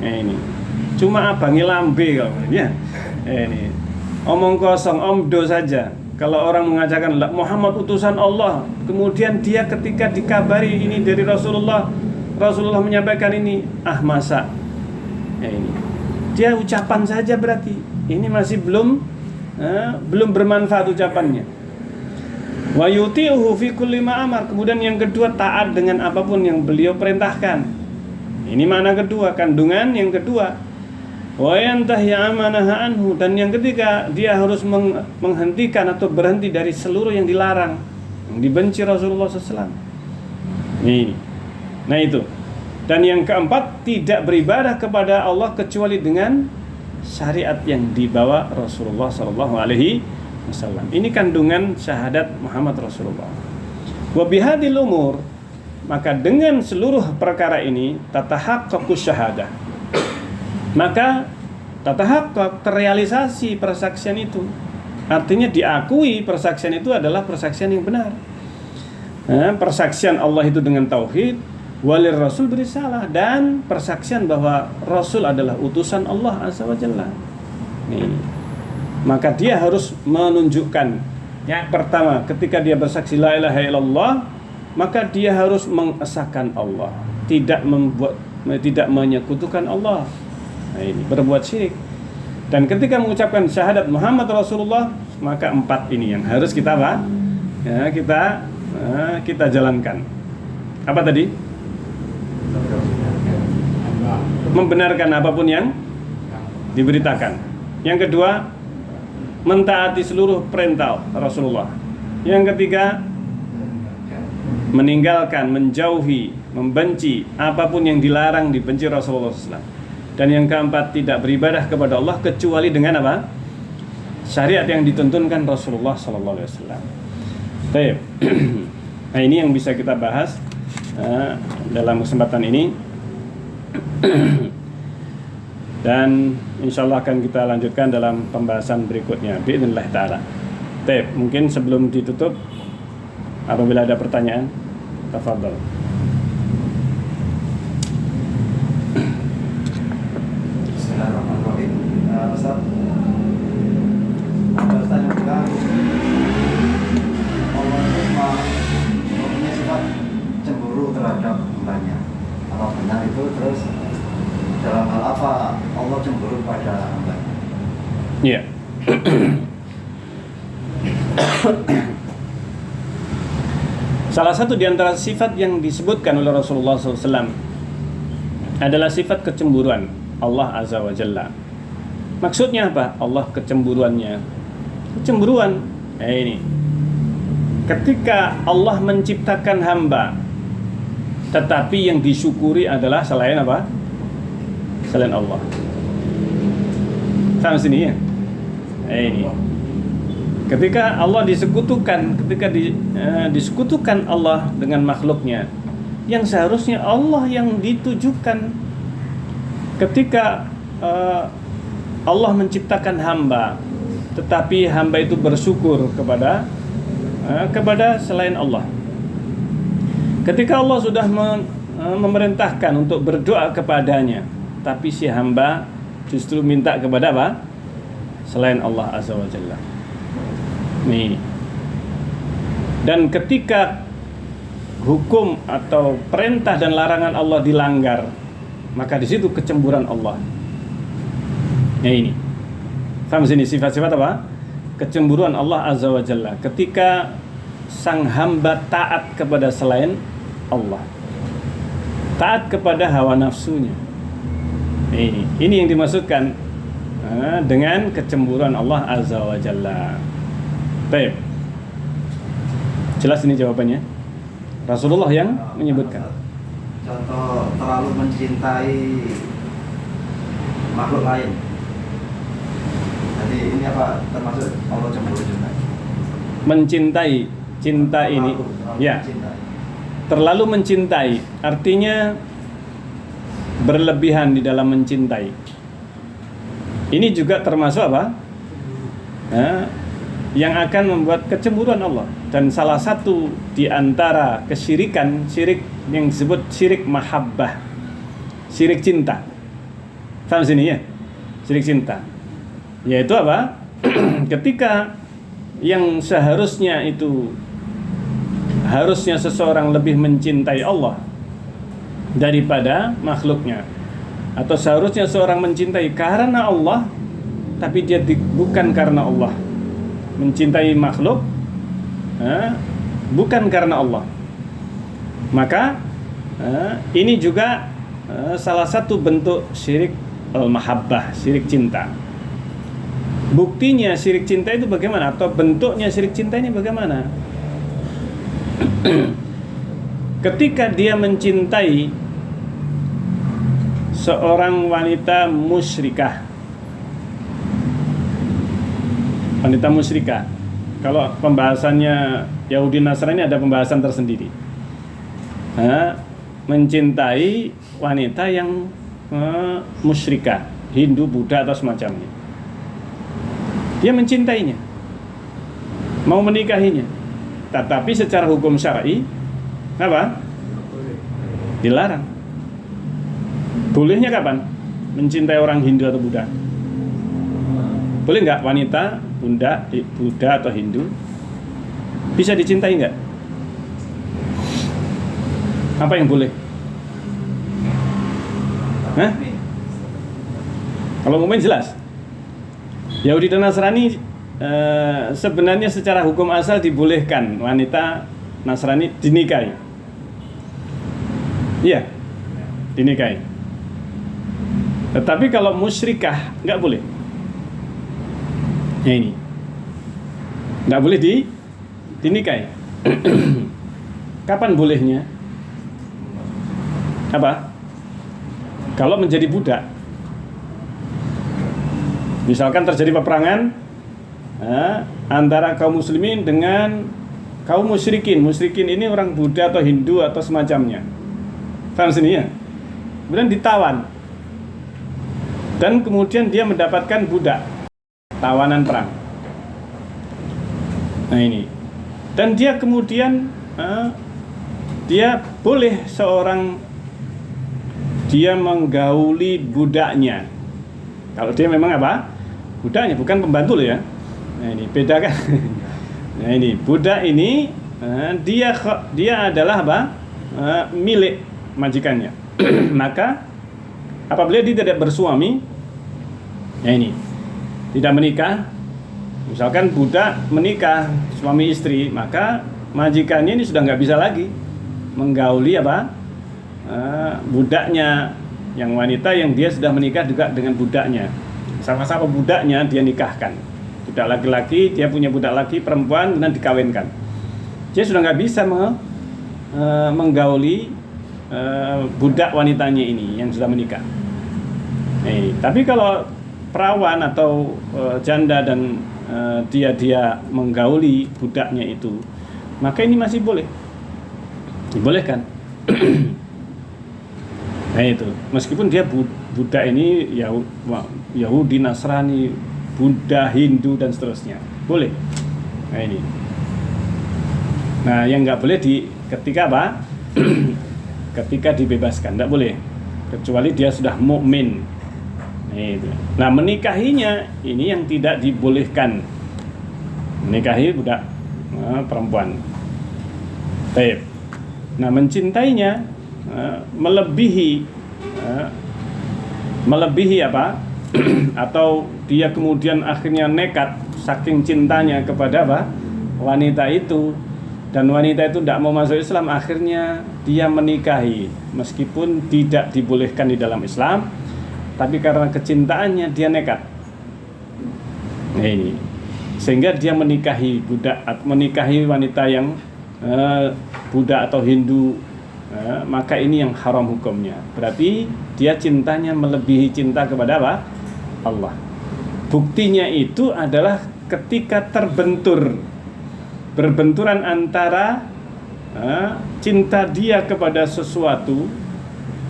S2: Ini cuma abangi lambe kalau ya. Ini omong kosong, omdo saja. Kalau orang mengatakan Muhammad utusan Allah, kemudian dia ketika dikabari ini dari Rasulullah menyampaikan ini, masa ini dia ucapan saja, berarti ini masih belum bermanfaat ucapannya. Wa yuti'uhu fi kulli ma amar. Kemudian yang kedua, taat dengan apapun yang beliau perintahkan. Ini makna kedua, kandungan yang kedua. Wa yantahi amanaha anhu, dan yang ketiga dia harus menghentikan atau berhenti dari seluruh yang dilarang, yang dibenci Rasulullah SAW. Nah itu. Dan yang keempat, tidak beribadah kepada Allah kecuali dengan syariat yang dibawa Rasulullah SAW. Ini kandungan syahadat Muhammad Rasulullah. Wa bihadil umur, maka dengan seluruh perkara ini tatahaqqaqus syahadah, maka tatahaqqaq terrealisasi persaksian itu. Artinya diakui persaksian itu adalah persaksian yang benar. Persaksian Allah itu dengan tauhid, walir rasul berisalah, dan persaksian bahwa Rasul adalah utusan Allah Azza wa Jalla. Maka dia harus menunjukkan yang pertama, ketika dia bersaksi la ilaha illallah, maka dia harus mengesahkan Allah, tidak menyekutukan Allah. Ini berbuat syirik. Dan ketika mengucapkan syahadat Muhammad Rasulullah, maka 4 ini yang harus kita kita jalankan. Apa tadi? Membenarkan apapun yang diberitakan. Yang kedua, mentaati seluruh perintah Rasulullah. Yang ketiga, meninggalkan, menjauhi, membenci apapun yang dilarang, dibenci Rasulullah SAW. Dan yang keempat, tidak beribadah kepada Allah kecuali dengan apa? Syariat yang dituntunkan Rasulullah SAW. Baik. Nah, ini yang bisa kita bahas dalam kesempatan ini. Dan insyaallah akan kita lanjutkan dalam pembahasan berikutnya biidznillah taala. Baik, mungkin sebelum ditutup apabila ada pertanyaan, tafadhol.
S3: Bismillahirrahmanirrahim. Ustaz, Ustaz yang bilang Allah itu mempunyai sifat cemburu terhadap hambanya. Apa benar itu? Terus dalam hal apa Allah cemburu pada hambanya?
S2: Iya. Salah satu di antara sifat yang disebutkan oleh Rasulullah SAW adalah sifat kecemburuan Allah Azza wa Jalla. Maksudnya apa? Allah kecemburuannya. Kecemburuan. Ini. Ketika Allah menciptakan hamba, tetapi yang disyukuri adalah selain apa? Selain Allah. Sampai sini ya. Ini. Ketika Allah disekutukan, disekutukan Allah dengan makhluknya, yang seharusnya Allah yang ditujukan. Ketika Allah menciptakan hamba, tetapi hamba itu bersyukur kepada selain Allah. Ketika Allah sudah memerintahkan untuk berdoa kepadanya, tapi si hamba justru minta kepada apa? Selain Allah Azza wa Jalla. Nih. Dan ketika hukum atau perintah dan larangan Allah dilanggar, maka di situ kecemburuan Allah. Nah ini. Sama sini sifat-sifat apa? Kecemburuan Allah Azza wa Jalla ketika sang hamba taat kepada selain Allah. Taat kepada hawa nafsunya. Ini yang dimaksudkan dengan kecemburuan Allah Azza wa Jalla. Baik. Jelas ini jawabannya. Rasulullah yang menyebutkan.
S3: Contoh terlalu mencintai makhluk lain. Jadi ini apa termasuk Allah cemburu juga?
S2: Mencintai, cinta ini ya. Terlalu mencintai artinya berlebihan di dalam mencintai. Ini juga termasuk apa? Yang akan membuat kecemburuan Allah. Dan salah satu di antara kesyirikan, syirik yang disebut syirik mahabbah, syirik cinta. Sampai sini ya, syirik cinta. Yaitu apa? Ketika yang seharusnya seseorang lebih mencintai Allah daripada makhluknya, atau seharusnya seorang mencintai karena Allah, tapi dia bukan karena Allah. Mencintai makhluk bukan karena Allah. Maka ini juga salah satu bentuk syirik al-mahabbah, syirik cinta. Buktinya syirik cinta itu bagaimana? Atau bentuknya syirik cinta ini bagaimana? Ketika dia mencintai seorang wanita musyrikah. Wanita musyrikah. Kalau pembahasannya Yahudi Nasrani ada pembahasan tersendiri. Mencintai wanita yang musyrikah, Hindu, Buddha atau semacamnya. Dia mencintainya. mau menikahinya. Tetapi secara hukum syar'i apa? Dilarang. Bolehnya kapan? Mencintai orang Hindu atau Buddha. Boleh nggak wanita Buddha atau Hindu bisa dicintai nggak? Apa yang boleh? Hah? Kalau mukmin jelas. Yahudi dan Nasrani sebenarnya secara hukum asal dibolehkan wanita Nasrani dinikahi. Iya, dinikahi. Tetapi kalau musyrikah nggak boleh. Ya ini nggak boleh dinikahi. Kapan bolehnya? Apa? Kalau menjadi budak. Misalkan terjadi peperangan antara kaum muslimin dengan kaum musyrikin. Musyrikin ini orang Buddha atau Hindu atau semacamnya. Paham sini ya? Kemudian ditawan. Dan kemudian dia mendapatkan budak, tawanan perang. Nah ini. Dan dia kemudian dia boleh dia menggauli budaknya. Kalau dia memang apa? Budaknya, bukan pembantu loh ya. Nah ini beda kan? Nah ini budak ini dia adalah apa? Milik majikannya. Maka apabila dia tidak bersuami, nah ini tidak menikah, misalkan budak menikah suami istri, maka majikannya ini sudah nggak bisa lagi menggauli apa? Budaknya yang wanita yang dia sudah menikah juga dengan budaknya, sama-sama budaknya dia nikahkan. Budak laki-laki, dia punya budak laki perempuan dan dikawinkan. Dia sudah nggak bisa menggauli budak wanitanya ini yang sudah menikah. Tapi kalau perawan atau janda dan dia menggauli budaknya itu, maka ini masih boleh, dibolehkan. Nah itu, meskipun dia budak ini Yahudi, Nasrani, Buddha, Hindu dan seterusnya, boleh. Nah ini. Nah yang nggak boleh ketika apa? Ketika dibebaskan, nggak boleh, kecuali dia sudah mukmin. Nah menikahinya ini yang tidak dibolehkan, menikahi budak perempuan. Baik. Nah mencintainya melebihi apa? Atau dia kemudian akhirnya nekat saking cintanya kepada apa? Wanita itu, dan wanita itu tidak mau masuk Islam, akhirnya dia menikahi meskipun tidak dibolehkan di dalam Islam, tapi karena kecintaannya dia nekat. Nah ini, sehingga dia menikahi wanita yang budak atau Hindu, maka ini yang haram hukumnya. Berarti dia cintanya melebihi cinta kepada apa? Allah. Buktinya itu adalah ketika berbenturan antara cinta dia kepada sesuatu,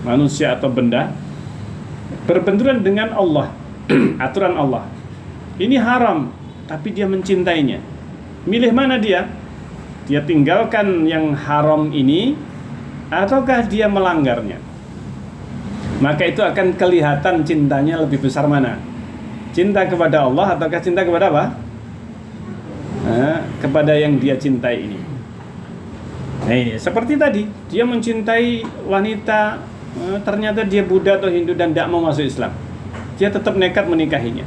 S2: manusia atau benda, berbenturan dengan Allah, aturan Allah. Ini haram, tapi dia mencintainya. Milih mana dia? Dia tinggalkan yang haram ini, ataukah dia melanggarnya? Maka itu akan kelihatan cintanya lebih besar mana? Cinta kepada Allah ataukah cinta kepada apa? Kepada yang dia cintai ini. Nah ini, seperti tadi, dia mencintai wanita, ternyata dia Buddha atau Hindu dan tidak mau masuk Islam. Dia tetap nekat menikahinya.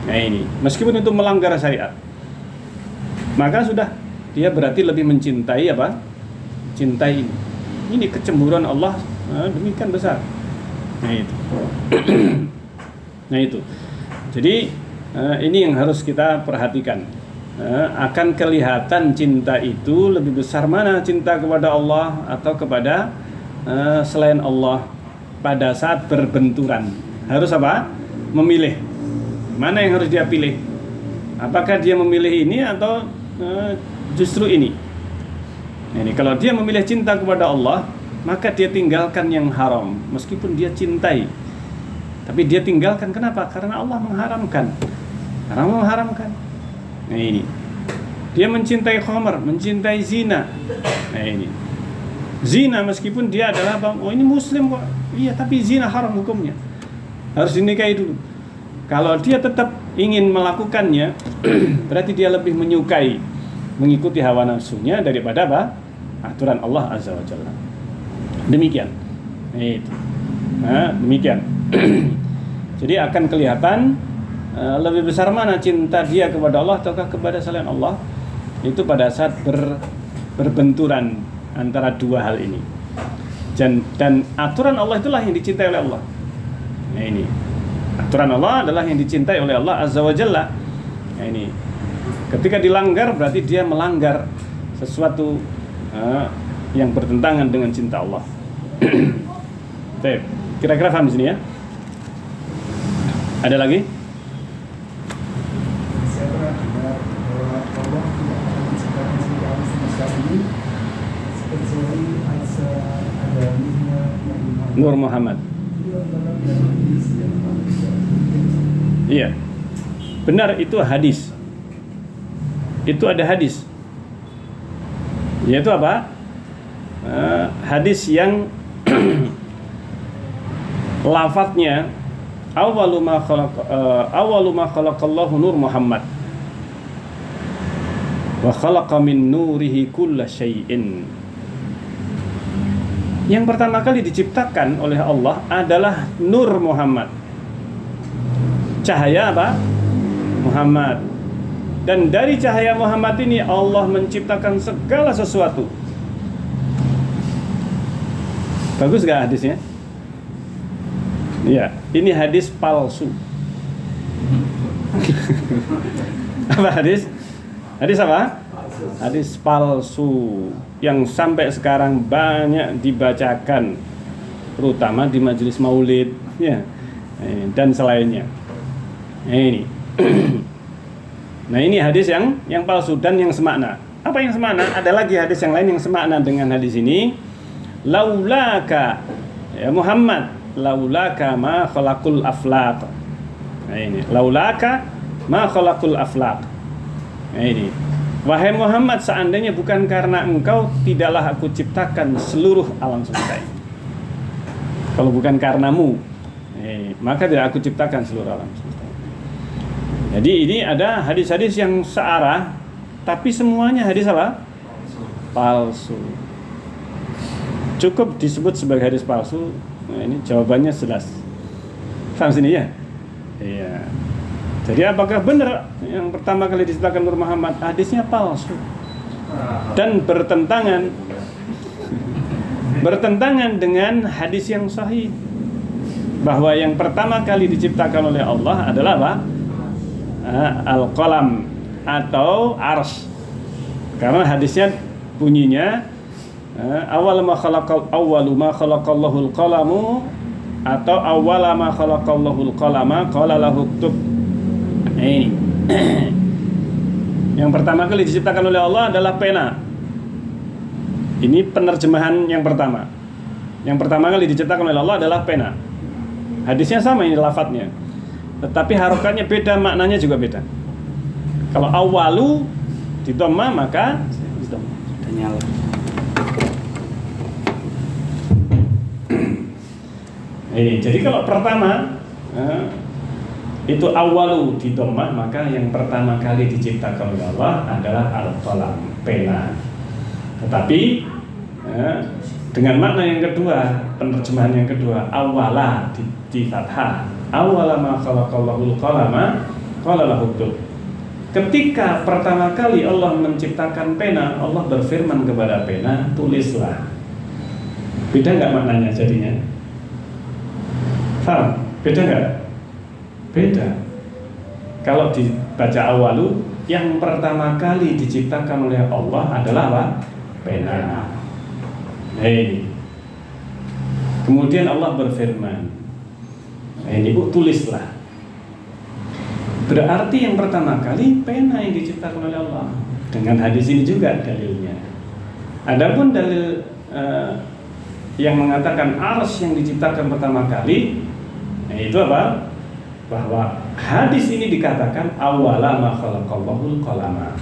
S2: Nah ini, meskipun itu melanggar syariat, maka sudah, dia berarti lebih mencintai apa? Cintai ini. Ini kecemburuan Allah demikian besar. Nah itu. Nah itu. Jadi ini yang harus kita perhatikan. Akan kelihatan cinta itu lebih besar mana, cinta kepada Allah atau kepada selain Allah pada saat berbenturan. Harus apa? Memilih. Mana yang harus dia pilih? Apakah dia memilih ini atau justru ini? Nah, ini kalau dia memilih cinta kepada Allah, maka dia tinggalkan yang haram meskipun dia cintai. Tapi dia tinggalkan, kenapa? Karena Allah mengharamkan. Karena Allah mengharamkan. Nah ini. Dia mencintai khamar, mencintai zina. Nah ini zina meskipun dia adalah ini muslim kok. Iya, tapi zina haram hukumnya. Harus dinikahi dulu. Kalau dia tetap ingin melakukannya, berarti dia lebih menyukai mengikuti hawa nafsunya daripada apa? Aturan Allah Azza wa Jalla. Demikian. Itu. Nah, demikian. Jadi akan kelihatan lebih besar mana cinta dia kepada Allah ataukah kepada selain Allah. Itu pada saat berbenturan antara dua hal ini. Dan aturan Allah itulah yang dicintai oleh Allah. Nah ini aturan Allah adalah yang dicintai oleh Allah Azza wa Jalla. Nah ini ketika dilanggar berarti dia melanggar sesuatu yang bertentangan dengan cinta Allah. Baik, kira-kira paham di sini ya? Ada lagi?
S4: Saya pernah dengar bahwa Allah tidak akan menciptakan segala semesta ini kecuali ada
S2: Nur Muhammad. Iya, benar, itu hadis. Itu ada hadis. Yaitu apa? Hadis yang lafadznya awwalu ma khalaqallahu nur Muhammad wa khalaqa min nurihi kulla syai'in. Yang pertama kali diciptakan oleh Allah adalah nur Muhammad. Cahaya apa? Muhammad. Dan dari cahaya Muhammad ini Allah menciptakan segala sesuatu. Bagus gak hadisnya? Iya, ini hadis palsu. Apa hadis? Hadis apa? Hadis palsu yang sampai sekarang banyak dibacakan, terutama di majelis maulid ya, dan selainnya. Ini. Nah ini hadis yang palsu dan yang semakna. Apa yang semakna? Ada lagi hadis yang lain yang semakna dengan hadis ini. Laulaka ya Muhammad, laulaka ma khalaqul aflaq. Nah ini, laulaka ma khalaqul aflaq. Nah ini, wahai Muhammad, seandainya bukan karena engkau, tidaklah aku ciptakan seluruh alam semesta ini. Kalau bukan karenamu, maka tidak aku ciptakan seluruh alam semesta ini. Jadi ini ada hadis-hadis yang searah, tapi semuanya hadis apa? Palsu. Cukup disebut sebagai hadis palsu. Nah, ini jawabannya jelas. Paham sini ya? Iya. Jadi apakah benar yang pertama kali diciptakan Nur Muhammad? Hadisnya palsu dan bertentangan dengan hadis yang sahih bahwa yang pertama kali diciptakan oleh Allah adalah apa? Al-qalam atau arsy. Karena hadisnya bunyinya awwalu ma khalaqallahu al-qalamu atau awwala ma khalaqallahu al-qalama qala lahu uktub. Ini yang pertama kali diciptakan oleh Allah adalah pena. Ini penerjemahan yang pertama. Yang pertama kali diciptakan oleh Allah adalah pena. Hadisnya sama ini lafadznya, tetapi harokatnya beda, maknanya juga beda. Kalau awalu di dhamma maka nyala. Jadi kalau pertama itu awalu di dhammah, maka yang pertama kali diciptakan oleh Allah adalah al-qalam, pena. Tetapi dengan makna yang kedua, penerjemahan yang kedua, awala di fathah, awala ma khalaqallahu al-qalama qala lahu uktub. Ketika pertama kali Allah menciptakan pena, Allah berfirman kepada pena, tulislah. Beda nggak maknanya jadinya? Faham? Beda nggak? Beda. Kalau dibaca awalu, yang pertama kali diciptakan oleh Allah adalah apa? Pena. Kemudian Allah berfirman, ini bu, tulislah. Berarti yang pertama kali pena yang diciptakan oleh Allah. Dengan hadis ini juga dalilnya. Adapun dalil yang mengatakan arsy yang diciptakan pertama kali, itu apa? Bahwa hadis ini dikatakan awwala ma khalaqallahu al-qalama.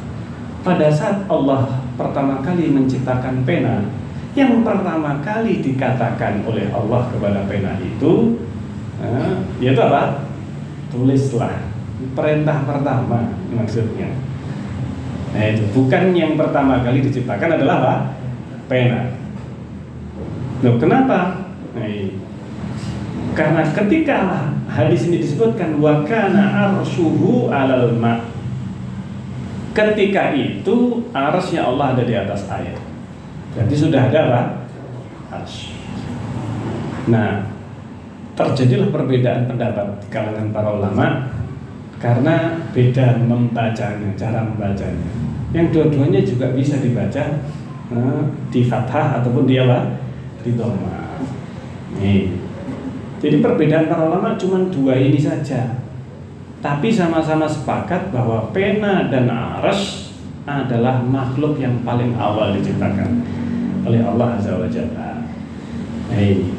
S2: pada saat Allah pertama kali menciptakan pena, yang pertama kali dikatakan oleh Allah kepada pena itu yaitu apa? Tulislah. Perintah pertama maksudnya. Nah itu bukan yang pertama kali diciptakan adalah apa? Pena. Loh, kenapa? Nah, karena ketika hadis ini disebutkan wa kana arshuhu 'alal ma', ketika itu arsy-nya Allah ada di atas air. Jadi sudah ada apa? Arsy. Nah, terjadilah perbedaan pendapat di kalangan para ulama karena beda membacanya, cara membacanya. Yang dua-duanya juga bisa dibaca di fathah ataupun di apa? Di dhamma. Nih. Jadi perbedaan para ulama cuma dua ini saja. Tapi sama-sama sepakat bahwa pena dan arsy adalah makhluk yang paling awal diciptakan oleh Allah Azza wa Jalla. Nih.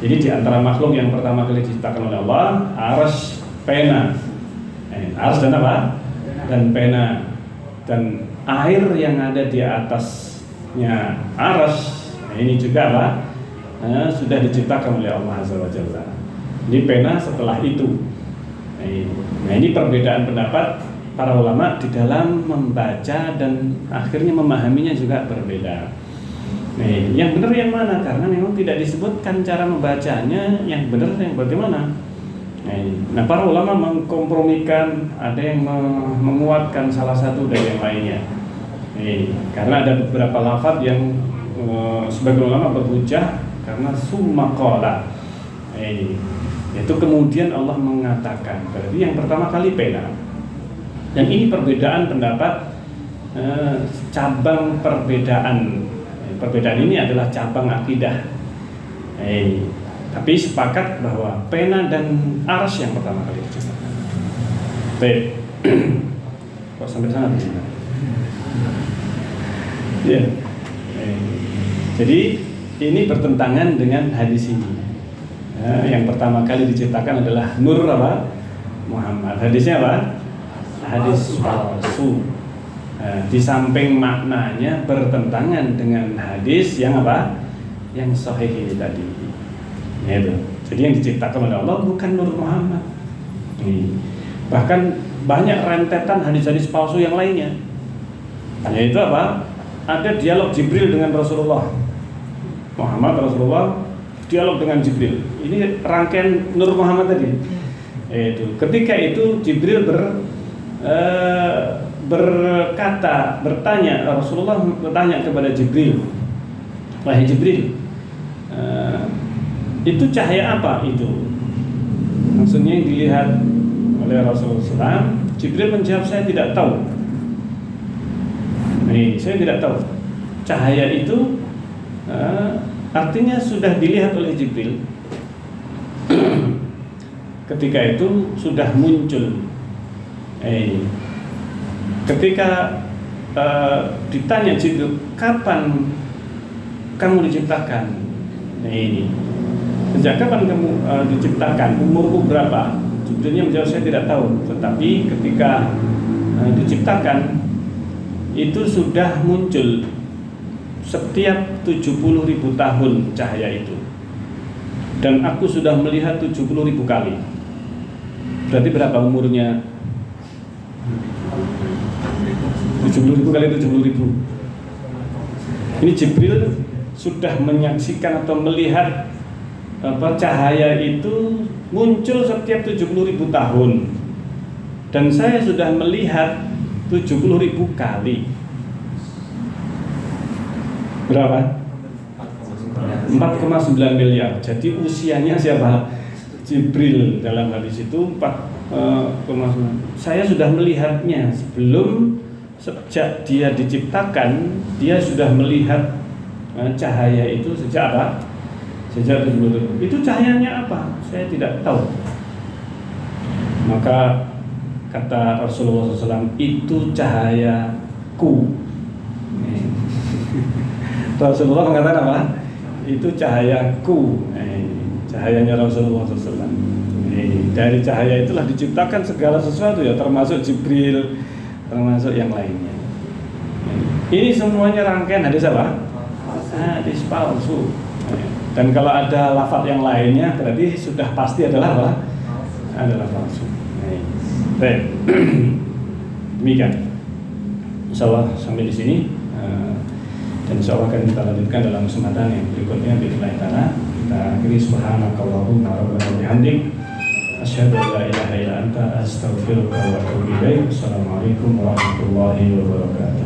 S2: Jadi di antara makhluk yang pertama kali diciptakan oleh Allah, arsy, pena. Arsy dan apa? Dan pena. Dan air yang ada di atasnya arsy, ini juga apa? Sudah diciptakan oleh Allah Azza wa Jalla. Jadi pena setelah itu. Nah ini perbedaan pendapat para ulama di dalam membaca dan akhirnya memahaminya juga berbeda. Nah yang benar yang mana? Karena memang tidak disebutkan cara membacanya yang benar yang bagaimana. Nah para ulama mengkompromikan, ada yang menguatkan salah satu dari yang lainnya. Karena ada beberapa lafaz yang sebagian ulama berhujjah karena summa qala. Yaitu kemudian Allah mengatakan. Berarti yang pertama kali pena. Dan ini perbedaan pendapat, cabang perbedaan. Perbedaan ini adalah cabang akidah. Tapi sepakat bahwa pena dan arsy yang pertama kali diciptakan. Baik. Kok sampai sana bisa? Ya. Jadi ini bertentangan dengan hadis ini. Yang pertama kali diciptakan adalah Nur apa? Muhammad. Hadisnya apa? Hadis palsu. Di samping maknanya bertentangan dengan hadis yang apa? Yang sahih ini tadi. Itu. Jadi yang diciptakan oleh Allah bukan Nur Muhammad. Bahkan banyak rentetan hadis-hadis palsu yang lainnya. Yaitu apa? Ada dialog Jibril dengan Rasulullah. Muhammad Rasulullah dialog dengan Jibril. Ini rangkaian Nur Muhammad tadi. Itu. Ketika itu Jibril bertanya, Rasulullah bertanya kepada Jibril, wahai Jibril, itu cahaya apa itu? Maksudnya yang dilihat oleh Rasulullah SAW. Jibril menjawab, saya tidak tahu. Saya tidak tahu. Cahaya itu artinya sudah dilihat oleh Jibril. Ketika itu sudah muncul. Ketika ditanya Jibril, kapan kamu diciptakan? Ini sejak kapan kamu diciptakan? Umurku berapa? Jibrilnya menjawab, saya tidak tahu. Tetapi ketika diciptakan itu sudah muncul setiap 70.000 tahun cahaya itu. Dan aku sudah melihat 70.000 kali. Berarti berapa umurnya? 70.000 kali 70.000. Ini Jibril sudah menyaksikan atau melihat cahaya itu muncul setiap 70.000 tahun. Dan saya sudah melihat 70.000 kali. Berapa? 4,9 miliar. Jadi usianya siapa? Jibril dalam hadis itu 4,9. Saya sudah melihatnya sebelum, sejak dia diciptakan, dia sudah melihat cahaya itu sejak apa? Sejak 70.000. Itu cahayanya apa? Saya tidak tahu. Maka kata Rasulullah SAW, itu cahayaku. Rasulullah mengatakan apa? Itu cahayaku. Cahayanya Rasulullah SAW. Dari cahaya itulah diciptakan segala sesuatu ya, termasuk Jibril, termasuk yang lainnya. Ini semuanya rangkaian hadis apa? Hadis palsu. Dan kalau ada lafaz yang lainnya berarti sudah pasti adalah apa? Adalah palsu. Baik. Demikian. Insyaallah sampai di sini. Dan insyaallah akan kita lanjutkan dalam kesempatan yang berikutnya billahi taala. Kita akhiri subhanakallahumma rabbana wa bihamdik asyhadu an la ilaha illa anta astaghfiruka wa atubu ilaik. Assalamualaikum warahmatullahi wabarakatuh.